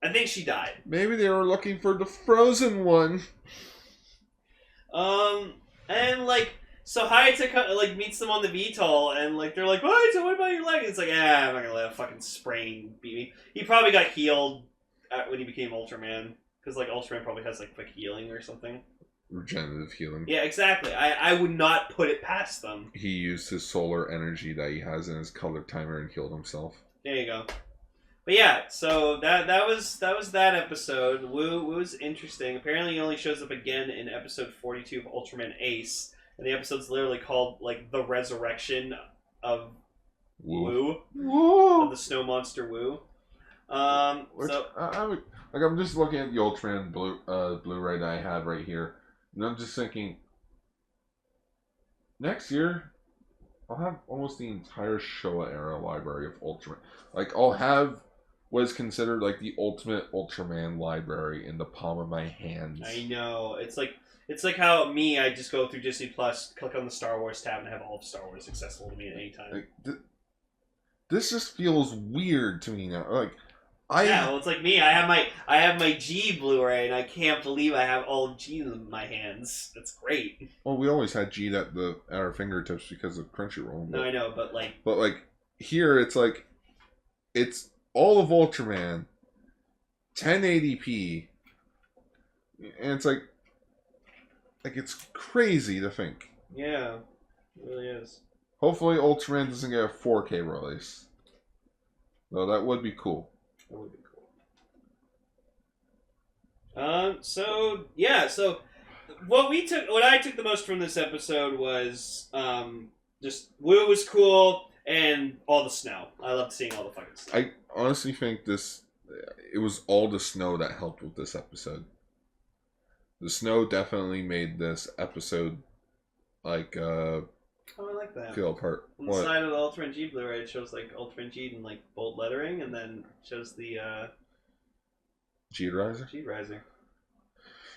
I think she died. Maybe they were looking for the frozen one. And like. So Hayata like meets them on the VTOL, and like they're like, "What? What about your leg?" And it's like, I'm not gonna let a fucking sprain beat me. He probably got healed when he became Ultraman, because like Ultraman probably has like quick healing or something. Regenerative healing. Yeah, exactly. I would not put it past them. He used his solar energy that he has in his color timer and healed himself. There you go. But yeah, so that was that episode. Wu was interesting. Apparently, he only shows up again in episode 42 of Ultraman Ace. And the episode's literally called, like, The Resurrection of Wu. Of the snow monster Wu. I'm just looking at the Ultraman Blu-ray that I have right here. And I'm just thinking, next year, I'll have almost the entire Showa era library of Ultraman. Like, I'll have what is considered, like, the ultimate Ultraman library in the palm of my hands. I know. It's like how I just go through Disney Plus, click on the Star Wars tab, and have all of Star Wars accessible to me at any time. Like, this just feels weird to me now. Like, it's like me. I have my G Blu-ray, and I can't believe I have all of G in my hands. That's great. Well, we always had G at our fingertips because of Crunchyroll. No, I know, but here it's like it's all of Ultraman, 1080p, and it's like it's crazy to think. Yeah, it really is. Hopefully Ultraman doesn't get a 4K release. Though that would be cool. That would be cool. So what I took the most from this episode was just Wu was cool and all the snow. I loved seeing all the fucking snow. I honestly think it was all the snow that helped with this episode. The snow definitely made this episode I like that. feel apart. On the side of the Ultraman G Blu-ray, it shows like Ultraman G in like bold lettering, and then it shows the G Riser. G Riser.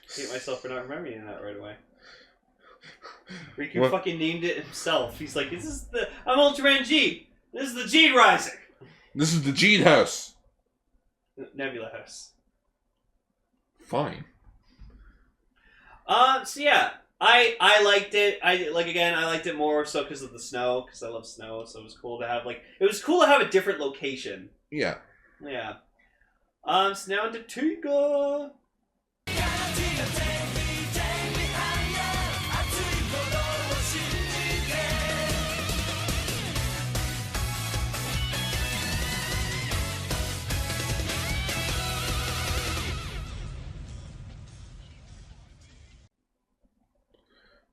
I hate myself for not remembering that right away. Riku fucking named it himself. He's like, I'm Ultraman G. This is the G Riser. This is the G House. Nebula House. Fine. So yeah, I liked it. I liked it more so because of the snow, because I love snow. So it was cool to have a different location. Yeah. Yeah. So now into Tiga.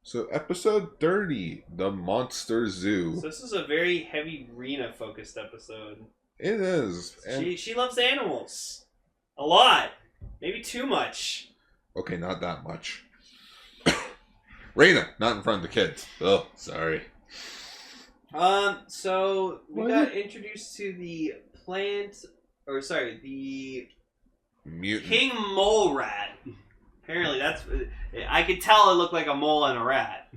So episode 30, The Monster Zoo. So this is a very heavy Rena focused episode. It is. And she loves animals. A lot. Maybe too much. Okay, not that much. Reina, not in front of the kids. Oh, sorry. So we got introduced to the plant or sorry, the Mutant. King Mole Rat. Apparently, that's. I could tell it looked like a mole and a rat.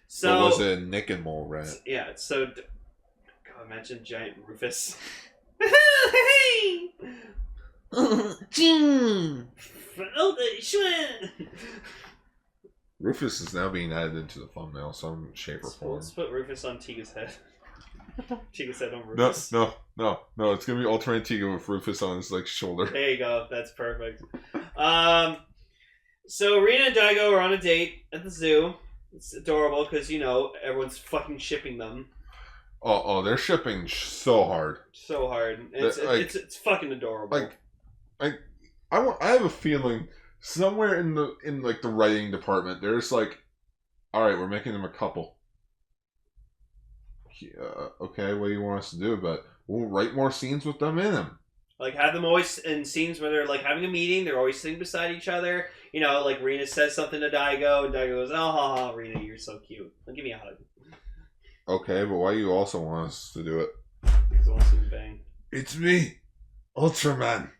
So But was it a Nick and Mole rat? Yeah. So, God, imagine giant Rufus. Rufus is now being added into the thumbnail, some shape or form. Let's put Rufus on Tiga's head. Tiga's head on Rufus. No. It's gonna be Ultraman Tiga with Rufus on his like shoulder. There you go. That's perfect. So Rina and Daigo are on a date at the zoo. It's adorable because everyone's fucking shipping them. Oh, they're shipping so hard. So hard. It's fucking adorable. I have a feeling somewhere in the writing department, there's like, all right, we're making them a couple. Okay, what do you want us to do about it? We'll write more scenes with them in them. Like, have them always in scenes where they're, like, having a meeting. They're always sitting beside each other. Like, Rina says something to Daigo, and Daigo goes, oh, Rina, you're so cute. Give me a hug. Okay, but why do you also want us to do it? Because I want to bang. It's me, Ultraman.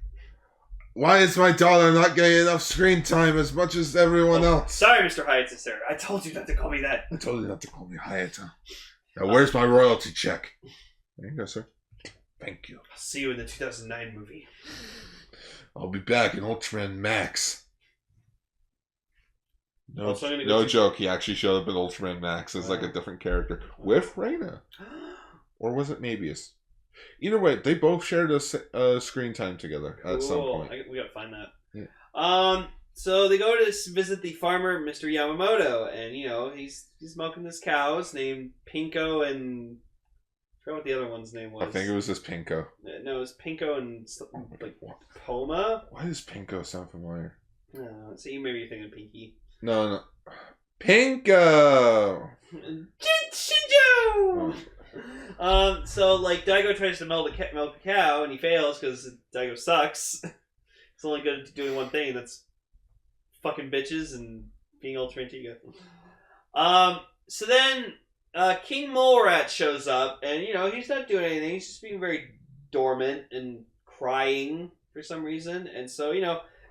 Why is my daughter not getting enough screen time as much as everyone else? Sorry, Mr. Hayata, sir. I told you not to call me that. I told you not to call me Hayata. Now, where's my royalty check? There you go, sir. Thank you. I'll see you in the 2009 movie. I'll be back in Ultraman Max. No go joke, he actually showed up in Ultraman Max as like a different character. With Reina. Or was it Mabius? Either way, they both shared a screen time together at some point. We gotta find that. Yeah. So they go to visit the farmer, Mr. Yamamoto, and he's milking his cows named Pinko and I forgot what the other one's name was. I think it was just Pinko. No, it was Pinko and like Poma. Why does Pinko sound familiar? So maybe you're thinking Pinky. No. Pinko! Shinjo! So like Daigo tries to milk a cow and he fails because Daigo sucks. It's only good at doing one thing, that's fucking bitches and being Ultraman Tiga. So then King Mole Rat shows up and he's not doing anything. He's just being very dormant and crying for some reason. And so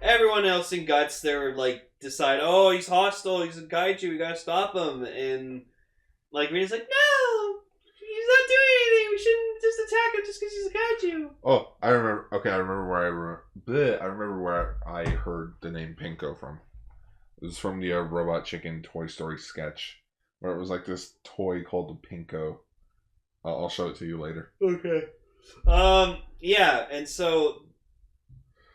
everyone else in Guts, they're like decide, oh, he's hostile, he's a kaiju, we gotta stop him. And like Rina's like, no, he's not doing anything. We shouldn't just attack him just because he's a kaiju. Oh, I remember. Okay, I remember where I heard the name Pinko from. It was from the Robot Chicken Toy Story sketch, where it was like this toy called the Pinko. I'll show it to you later. Okay. Yeah, and so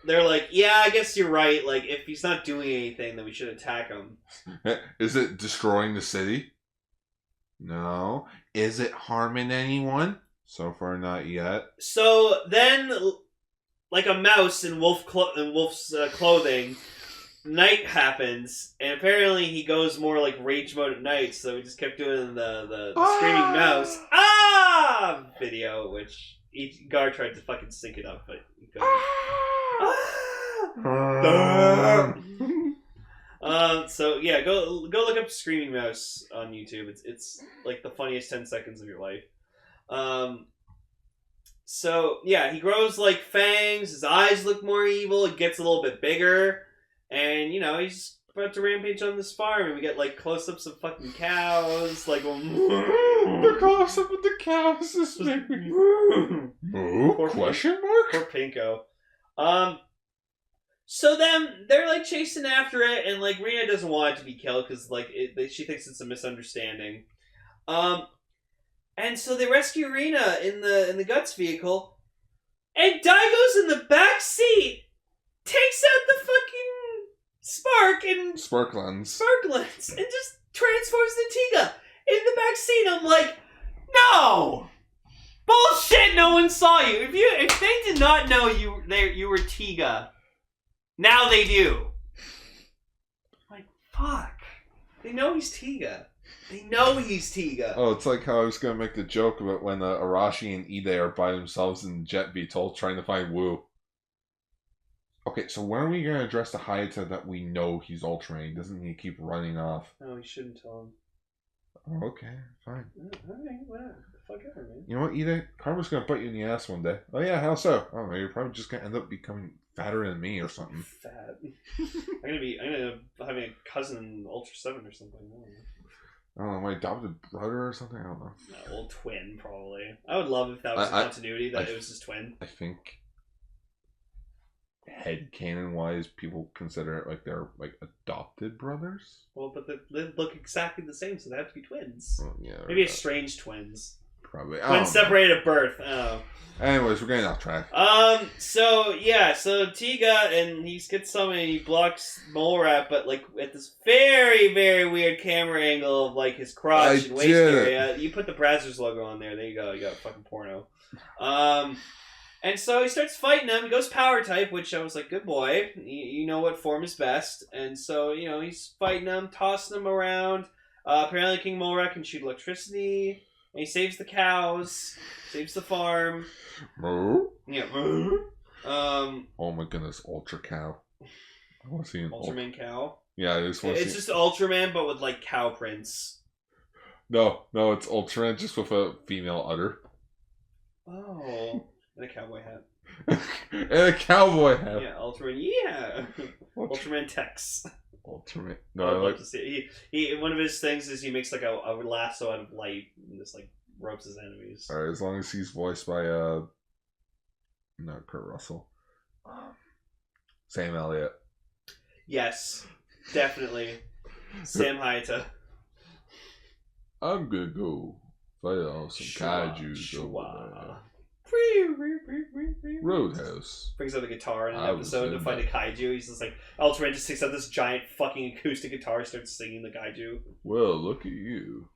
they're like, yeah, I guess you're right. Like, if he's not doing anything, then we should attack him. Is it destroying the city? No. Is it harming anyone? So far, not yet. So then, like a mouse in wolf's clothing, night happens, and apparently he goes more like rage mode at night. So we just kept doing the screaming mouse video, which Gar tried to fucking sync it up, but he couldn't. So yeah, go look up Screaming Mouse on YouTube. It's like the funniest 10 seconds of your life. So yeah, he grows like fangs. His eyes look more evil. It gets a little bit bigger, and he's about to rampage on this farm. And we get like close-ups of fucking cows, like the close-up of the cows is question mark. Poor Pinko. So then they're like chasing after it, and like Rina doesn't want it to be killed because like she thinks it's a misunderstanding. And so they rescue Rina in the Guts vehicle, and Daigo's in the back seat, takes out the fucking spark lens, and just transforms the Tiga in the back seat. I'm like, no. Bullshit! No one saw you. If they did not know you were Tiga, now they do. Like, fuck. They know he's Tiga. Oh, it's like how I was gonna make the joke about when Arashi and Ide are by themselves in Jet VTOL trying to find Wu. Okay, so when are we gonna address the Hayata that we know he's Ultraman? Doesn't he keep running off? No, we shouldn't tell him. Oh, okay, fine. Alright, whatever. Fuck ever, man. You know what, Ida? Karma's gonna bite you in the ass one day. Oh yeah, how so? I don't know. You're probably just gonna end up becoming fatter than me or something. Fat. I'm gonna be having a cousin in Ultra 7 or something. I don't know, my adopted brother or something. I don't know. No, old twin probably. I would love if that was continuity that it was his twin. I think headcanon wise, people consider it like they're like adopted brothers. Well, but they look exactly the same, so they have to be twins. Well, yeah, maybe estranged twins. Probably. Twins separated at birth. Oh. Anyways, we're getting off track. So Tiga, and he gets some and he blocks Mole Rat, but like at this very, very weird camera angle of like his crotch and waist area. You put the Brazzers logo on there. There you go. You got fucking porno. And so he starts fighting him. He goes power type, which I was like, good boy. You know what form is best. And so, he's fighting him, tossing him around. Apparently King Mole Rat can shoot electricity. And he saves the cows. Saves the farm. Moo? Yeah. Oh my goodness, Ultra Cow. I want to see an Ultraman cow. Yeah, I just want to see. It's just Ultraman, but with like cow prints. No, it's Ultraman just with a female udder. Oh. And a cowboy hat. And a cowboy hat. Yeah, Ultraman. Yeah. Ultraman Tex. Ultraman. No, I'd love to see it. He one of his things is he makes like a lasso out of light and just like ropes his enemies. Alright, as long as he's voiced by not Kurt Russell. Sam Elliott. Yes, definitely. Sam Hayata. I'm gonna go fight off some kaiju over Roadhouse. Brings out the guitar in an episode to fight a kaiju. He's just like, Ultraman just takes out this giant fucking acoustic guitar, starts singing the kaiju. Well, look at you.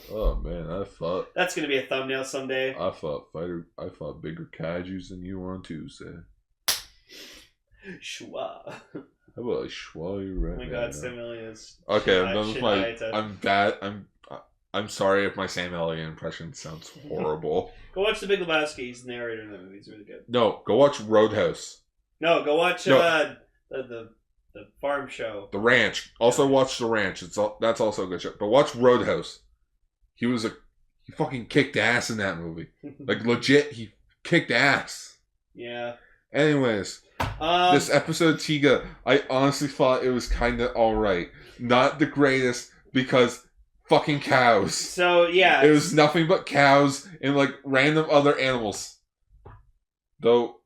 Oh man, I fought. That's gonna be a thumbnail someday. I fought bigger kaijus than you on Tuesday. Shua. How about I schwa you right now? Oh my god, Sam Elliott is. Okay, I'm done with my. I'm bad. I'm sorry if my Sam Elliott impression sounds horrible. Go watch The Big Lebowski. He's the narrator in that movie. He's really good. No, go watch Roadhouse. No, go watch the farm show. The Ranch. Also watch The Ranch. That's also a good show. But watch Roadhouse. He fucking kicked ass in that movie. Like legit, he kicked ass. Yeah. Anyways, this episode of Tiga, I honestly thought it was kind of alright. Not the greatest because fucking cows. So yeah, it was nothing but cows and like random other animals. Though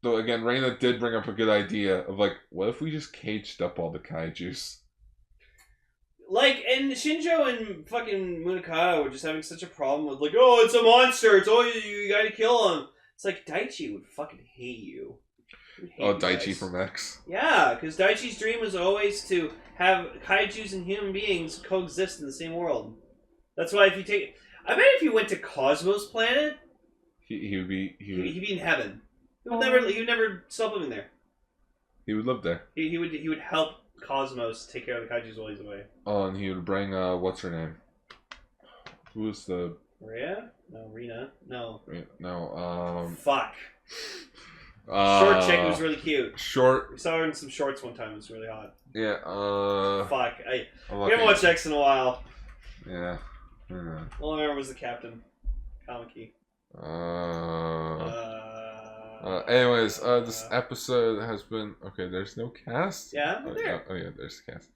again, Reina did bring up a good idea of like, what if we just caged up all the kaijus? Like, and Shinjo and fucking Munakata were just having such a problem with like, oh, it's a monster. It's you gotta kill him. It's like Daichi would fucking hate you. Daichi from X. Yeah, because Daichi's dream was always to have kaijus and human beings coexist in the same world. That's why if you take, I bet if you went to Cosmos Planet, he'd be in heaven. He would never stop living there. He would live there. He would help Cosmos take care of the kaijus while he's away. Oh, and he would bring what's her name? Who was the Rhea? No, Rena. No. No. Fuck. Short chick who's really cute. Short. We saw her in some shorts one time. It was really hot. Yeah. Fuck. I haven't watched X in a while. Yeah. All I remember was the captain. Kamiki. Anyways, this episode has been okay. There's no cast. Yeah, there. Oh yeah, there's the cast.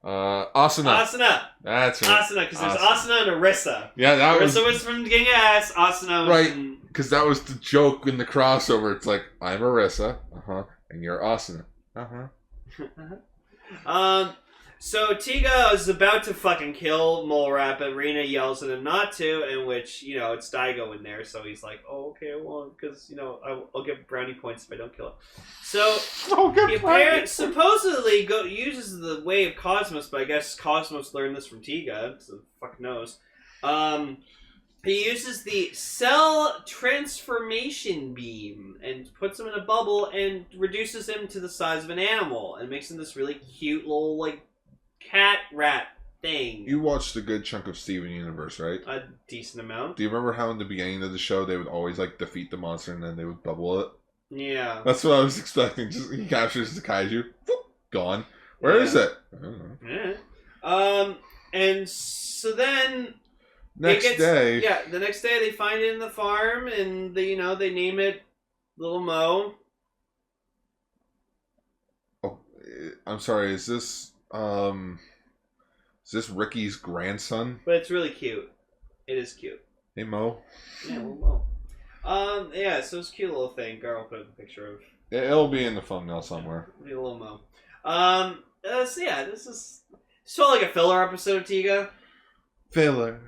Asuna. That's right. Asuna, because there's Asuna and Arisa. Yeah, that Arisa was from Gang Ass. Asuna was right. Because that was the joke in the crossover. It's like, I'm Arisa, and you're Asuna. So Tiga is about to fucking kill Mole Rat, but Rena yells at him not to, in which, it's Daigo in there, so he's like, oh, okay, I won't, because, I'll get brownie points if I don't kill him. So, he supposedly uses the way of Cosmos, but I guess Cosmos learned this from Tiga, so fuck knows. He uses the cell transformation beam and puts him in a bubble and reduces him to the size of an animal and makes him this really cute little, cat rat thing. You watched a good chunk of Steven Universe, right? A decent amount. Do you remember how in the beginning of the show they would always defeat the monster and then they would bubble it? Yeah. That's what I was expecting. Just he captures the kaiju, whoop, gone. Where is it? I don't know. Yeah. And so then Next day. Yeah, the next day they find it in the farm, and they name it Little Mo. Oh, I'm sorry. Is this Ricky's grandson? But it's really cute. It is cute. Hey Mo. Yeah, Little Mo. Yeah, so it's a cute little thing. Girl put up a picture of. It'll be in the thumbnail somewhere. Yeah, Little Mo. So yeah, this felt like a filler episode of Tiga. Filler.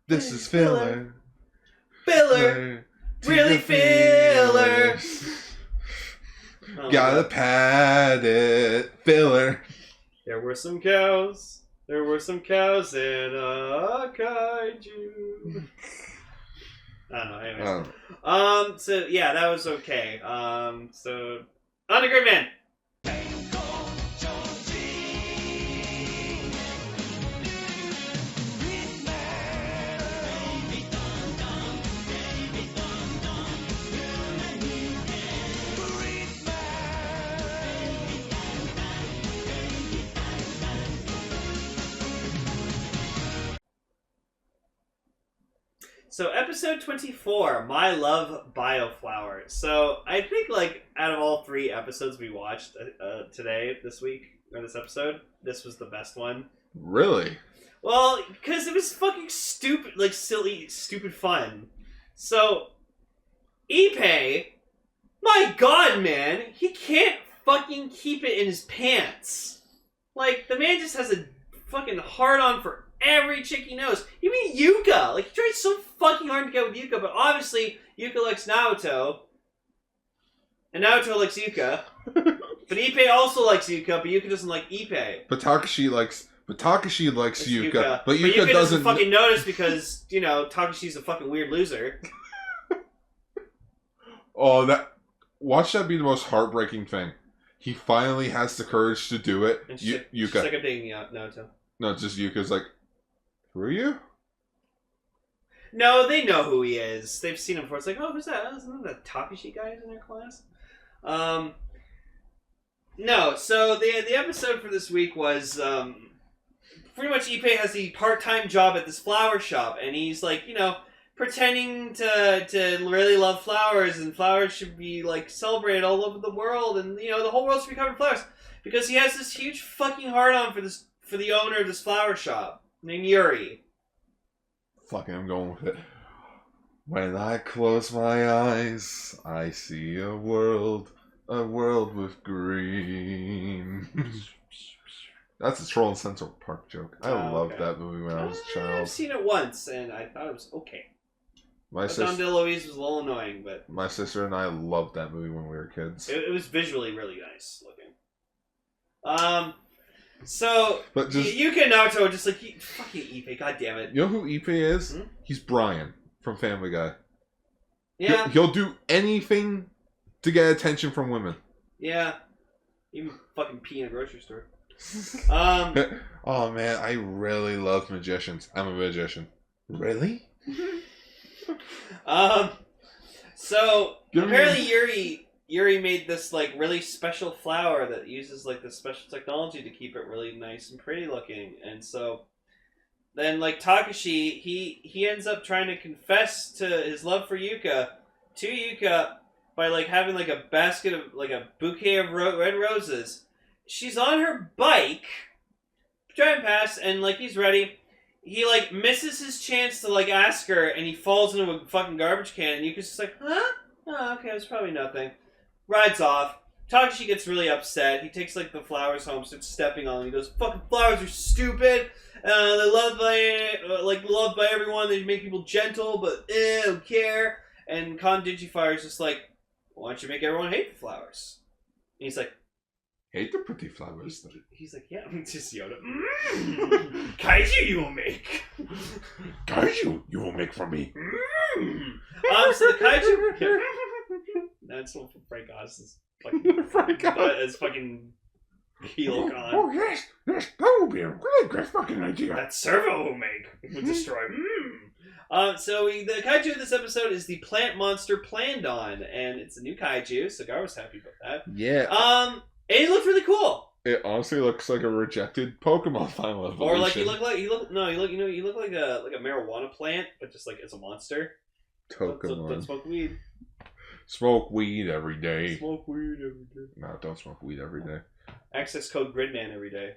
This is filler. Filler. Really filler. Gotta pad it. Filler. There were some cows. There were some cows in a kaiju. I don't know. Anyways. So yeah, that was okay. So on to Gridman. Denkou, Choujin. So episode 24, My Love Bioflower. So I think like out of all 3 episodes we watched this episode, this was the best one. Really? Well, because it was fucking stupid, like silly, stupid fun. So Ippei, my god, man, he can't fucking keep it in his pants. Like the man just has a fucking hard on for every chick he knows. Even Yuka. Like, he tried so fucking hard to get with Yuka, but obviously Yuka likes Naoto. And Naoto likes Yuka. But Ippei also likes Yuka, but Yuka doesn't like Ippei. But Takashi likes Yuka. But But Yuka Yuka doesn't fucking notice because, Takashi's a fucking weird loser. Oh, watch that be the most heartbreaking thing. He finally has the courage to do it. And Yuka. she's like, I'm digging out Naoto. No, just Yuka's like, who are you? No, they know who he is. They've seen him before. It's like, oh, who's that? Isn't that Takashi guy in their class? No, so the episode for this week was pretty much Ippei has the part-time job at this flower shop, and he's like, pretending to really love flowers, and flowers should be like celebrated all over the world, and the whole world should be covered in flowers, because he has this huge fucking hard-on for the owner of this flower shop named Yuri. Fucking, I'm going with it. When I close my eyes, I see a world with green. That's a Troll in Central Park joke. I loved that movie when I was a child. I've seen it once, and I thought it was okay. My Don DeLuise was a little annoying, but my sister and I loved that movie when we were kids. It was visually really nice looking. So but Yuka and Naruto are just like, fucking Ippei, god damn it. You know who Ippei is? He's Brian from Family Guy. Yeah. He'll do anything to get attention from women. Yeah. Even fucking pee in a grocery store. Oh man, I really love magicians. I'm a magician. Really? So apparently Yuri made this like really special flower that uses like this special technology to keep it really nice and pretty looking, and so then like Takashi he ends up trying to confess to his love for Yuka to Yuka by like having like a basket of like a bouquet of red roses. She's on her bike driving past, and like he's ready. He like misses his chance to like ask her, and he falls into a fucking garbage can, and Yuka's just like, huh? Oh, okay, it's probably nothing. Rides off. Takashi gets really upset. He takes like the flowers home, starts stepping on them. He goes, "Fucking flowers are stupid. They're loved by everyone. They make people gentle, but I don't care." And Con Digifire's just like, "Why don't you make everyone hate the flowers?" And he's like, "Hate the pretty flowers." He's like, "Yeah, I'm just Yoda. Kaiju you will make. Kaiju you will make for me." So the kaiju. That's one from Frank Oz's fucking fucking heel con. Oh yes, that will be a really great fucking idea. That Servo will make would destroy. So the kaiju of this episode is the plant monster Plandon, and it's a new kaiju. So Gar was happy about that. Yeah. And it looked really cool. It honestly looks like a rejected Pokemon final evolution. Or like you look like you look like a marijuana plant, but just like it's a monster. Pokemon. Don't smoke weed. Smoke weed every day. Smoke weed every day. No, don't smoke weed every day. Access code Gridman every day.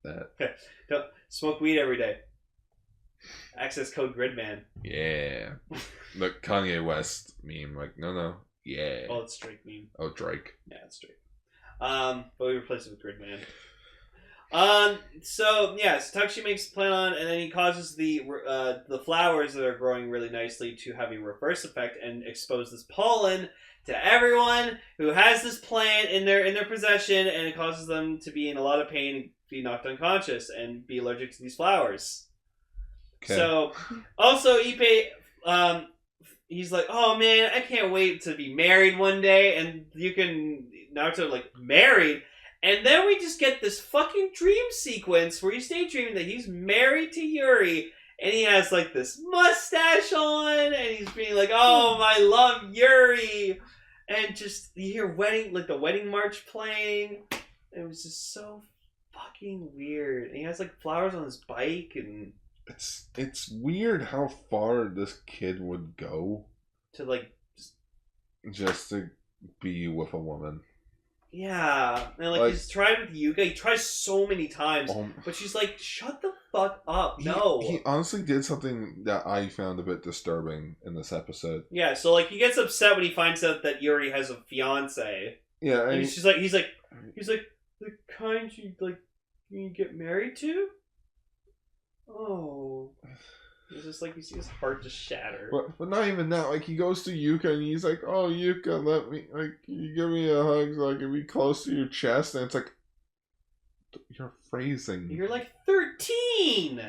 That. Don't smoke weed every day. Access code Gridman. Yeah. The Kanye West meme, like, no. Yeah. Oh, it's Drake meme. Oh, Drake. Yeah, it's Drake. But we replace it with Gridman. So Takashi makes a plan on, and then he causes the flowers that are growing really nicely to have a reverse effect and expose this pollen to everyone who has this plant in their possession, and it causes them to be in a lot of pain and be knocked unconscious and be allergic to these flowers. Okay. So, also Ippei, he's like, oh man, I can't wait to be married one day, and you can Naruto like married. And then we just get this fucking dream sequence where he's daydreaming that he's married to Yuri, and he has like this mustache on, and he's being like, "Oh, my love, Yuri," and just you hear the wedding march playing. It was just so fucking weird. And he has like flowers on his bike, and it's weird how far this kid would go to like just to be with a woman. Yeah, and like he's tried with Yuka. He tries so many times, but she's like, "Shut the fuck up!" No, he honestly did something that I found a bit disturbing in this episode. Yeah, so like he gets upset when he finds out that Yuri has a fiance. Yeah, and he's like, the kind you get married to. Oh. It's just like you see his heart just shatter. But not even that. Like he goes to Yuka and he's like, "Oh, Yuka, let me you give me a hug so I can be close to your chest." And it's like, you're phrasing. You're like 13.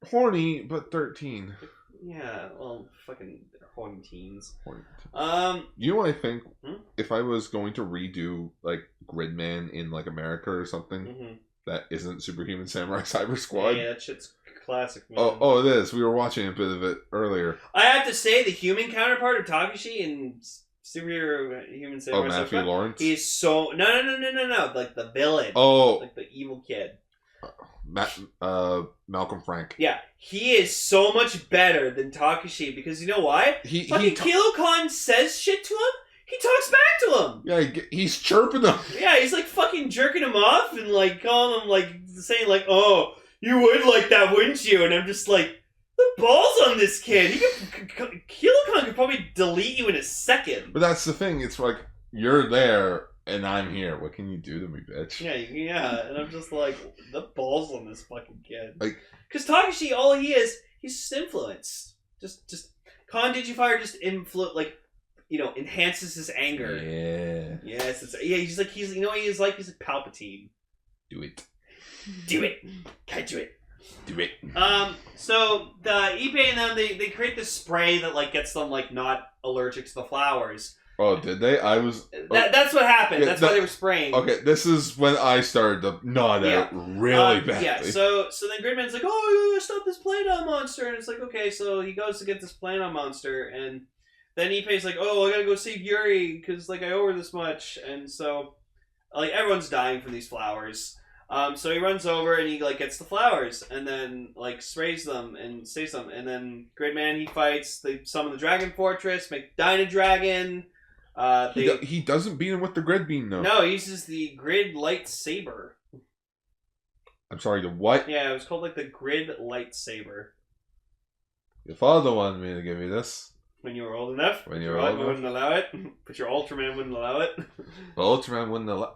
Horny, but 13. Yeah, well, fucking horny teens. You know what I think? If I was going to redo like Gridman in like America or something that isn't Superhuman Samurai Cyber Squad. Yeah, that shit's classic, man. Oh, it is. We were watching a bit of it earlier. I have to say, the human counterpart of Takashi in Superhuman Samurai Matthew Lawrence? He's so... No. Like, the villain. Oh. Like, the evil kid. Malcolm Frank. Yeah. He is so much better than Takashi, because you know why? Fucking Kilo-Kon says shit to him, he talks back to him. Yeah, he's chirping him. Yeah, he's like fucking jerking him off and like calling him like saying like, "Oh, you would like that, wouldn't you?" And I'm just like, the balls on this kid. Kilo-Kon could probably delete you in a second. But that's the thing. It's like you're there and I'm here. What can you do to me, bitch? Yeah. And I'm just like, the balls on this fucking kid. Like, because Takashi, all he is, he's just influenced. Just Kon Digifire just enhances his anger. Yeah. Yes. He's like he's like Palpatine. Do it. Can't do it. Do it. So the Ippei and them they create this spray that like gets them like not allergic to the flowers. Oh, did they? That's what happened. That's why they were spraying. Okay, this is when I started to nod out really badly. Yeah, so then Gridman's like, "Oh, you stop this Playdom monster," and it's like, okay, so he goes to get this Playdom monster, and then Ippei's like, "Oh, I gotta go save Yuri because like I owe her this much," and so like everyone's dying from these flowers. So he runs over and he like gets the flowers and then like sprays them and saves them, and then Gridman he fights. They summon the Dragon Fortress, make Dynadragon. He doesn't beat him with the grid beam though. No, he uses the Grid Lightsaber. I'm sorry, the what? Yeah, it was called like the Grid Lightsaber. Your father wanted me to give you this. When you were old enough. When you were old enough. Wouldn't allow it. But your Ultraman wouldn't allow it. Ultraman wouldn't allow.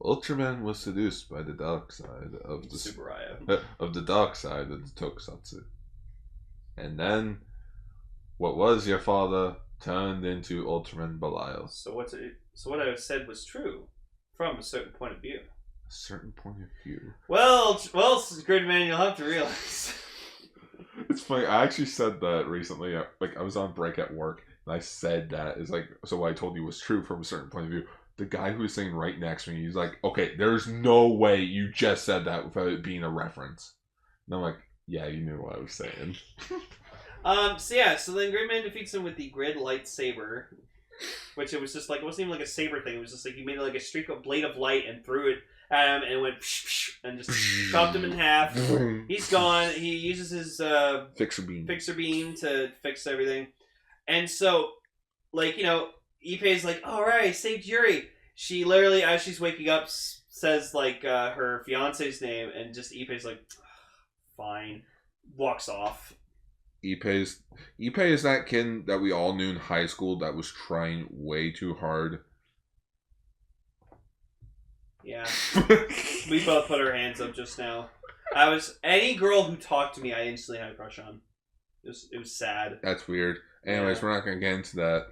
Ultraman was seduced by the dark side of the Tsuburaya. Of the dark side of the tokusatsu, and then what was your father turned into Ultraman Belial. So what I said was true from a certain point of view. A certain point of view. Well, Gridman, you'll have to realize. It's funny. I actually said that recently. Like I was on break at work, and I said that is like so. What I told you was true from a certain point of view. The guy who was sitting right next to me, he's like, "Okay, there's no way you just said that without it being a reference." And I'm like, "Yeah, you knew what I was saying." So then Gridman defeats him with the Grid Lightsaber. which it was just like, it wasn't even like a saber thing. It was just like, he made like a blade of light and threw it at him, and it went and just chopped him in half. He's gone. He uses his fixer beam to fix everything. And so, like, you know, Ippei's like, alright, I saved Yuri. She literally, as she's waking up, says, like, her fiance's name, and just Ippei's like, fine. Walks off. Ippei is that kid that we all knew in high school that was trying way too hard. Yeah. We both put our hands up just now. Any girl who talked to me, I instantly had a crush on. It was sad. That's weird. Anyways, Yeah. we're not gonna get into that.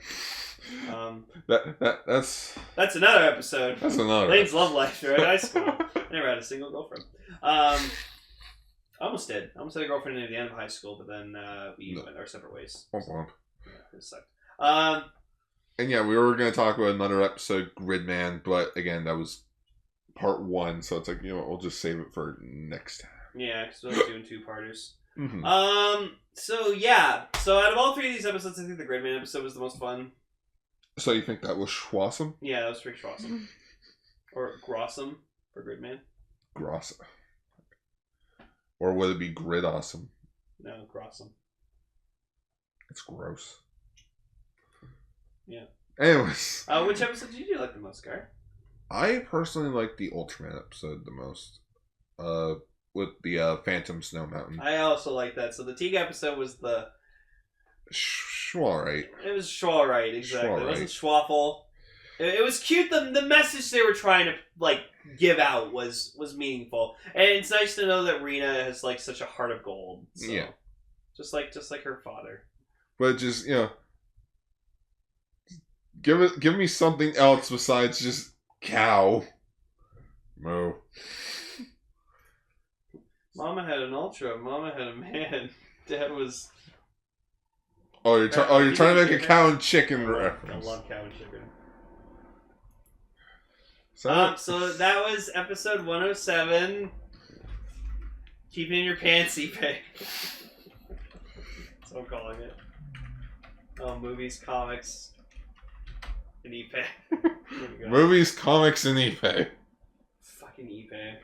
That's another episode. That's another. Lane's love life during high school. Never had a single girlfriend. I almost did. I almost had a girlfriend at the end of high school, but then we went our separate ways. Womp womp. Yeah, it sucked. And yeah, we were gonna talk about another episode, Gridman, but again, that was part 1, so it's like, you know, we'll just save it for next time. Yeah, because we're doing 2-parters. Mm-hmm. So yeah. So out of all 3 of these episodes, I think the Gridman episode was the most fun. So you think that was Schwassum? Yeah, that was pretty Schwassum. Or Grossum for Gridman. Grossum. Or would it be Grid Awesome? No, Grossum. It's gross. Yeah. Anyways. Which episode did you like the most, Gar? I personally like the Ultraman episode the most. With the Phantom Snow Mountain. I also like that. So the Tiga episode was the... Alright. It was alright, exactly. Schwa-right. It wasn't schwaffle. It was cute. The message they were trying to, like, give out was meaningful. And it's nice to know that Rina has, like, such a heart of gold. So, yeah. Just like her father. But just, you know... Give me something else besides just cow. Moo. Mama had an Ultra. Mama had a man. Dad was... Oh, you're trying to make a cow and chicken reference. I love cow and chicken. So that was episode 107. Keeping your pants, Ippei. That's what I'm calling it. Oh, movies, comics, and Ippei. Movies, comics, and Ippei. Fucking Ippei.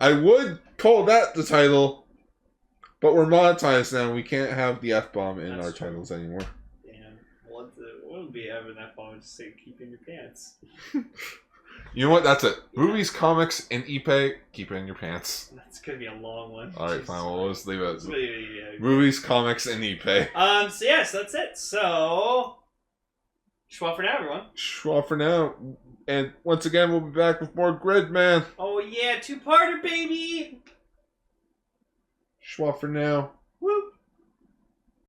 I would call that the title, but we're monetized now. We can't have the F-bomb in our titles anymore. Damn. What would be having that bomb to say keep in your pants? You know what? That's it. Yeah. Movies, comics, and Ippei, keep it in your pants. That's going to be a long one. Alright, fine. Well, let's leave it. Yeah. Movies, comics, and Ippei. So yes, that's it. So, schwa for now, everyone. Schwa for now. And once again, we'll be back with more Gridman. Oh yeah, 2-parter, baby! Schwa for now.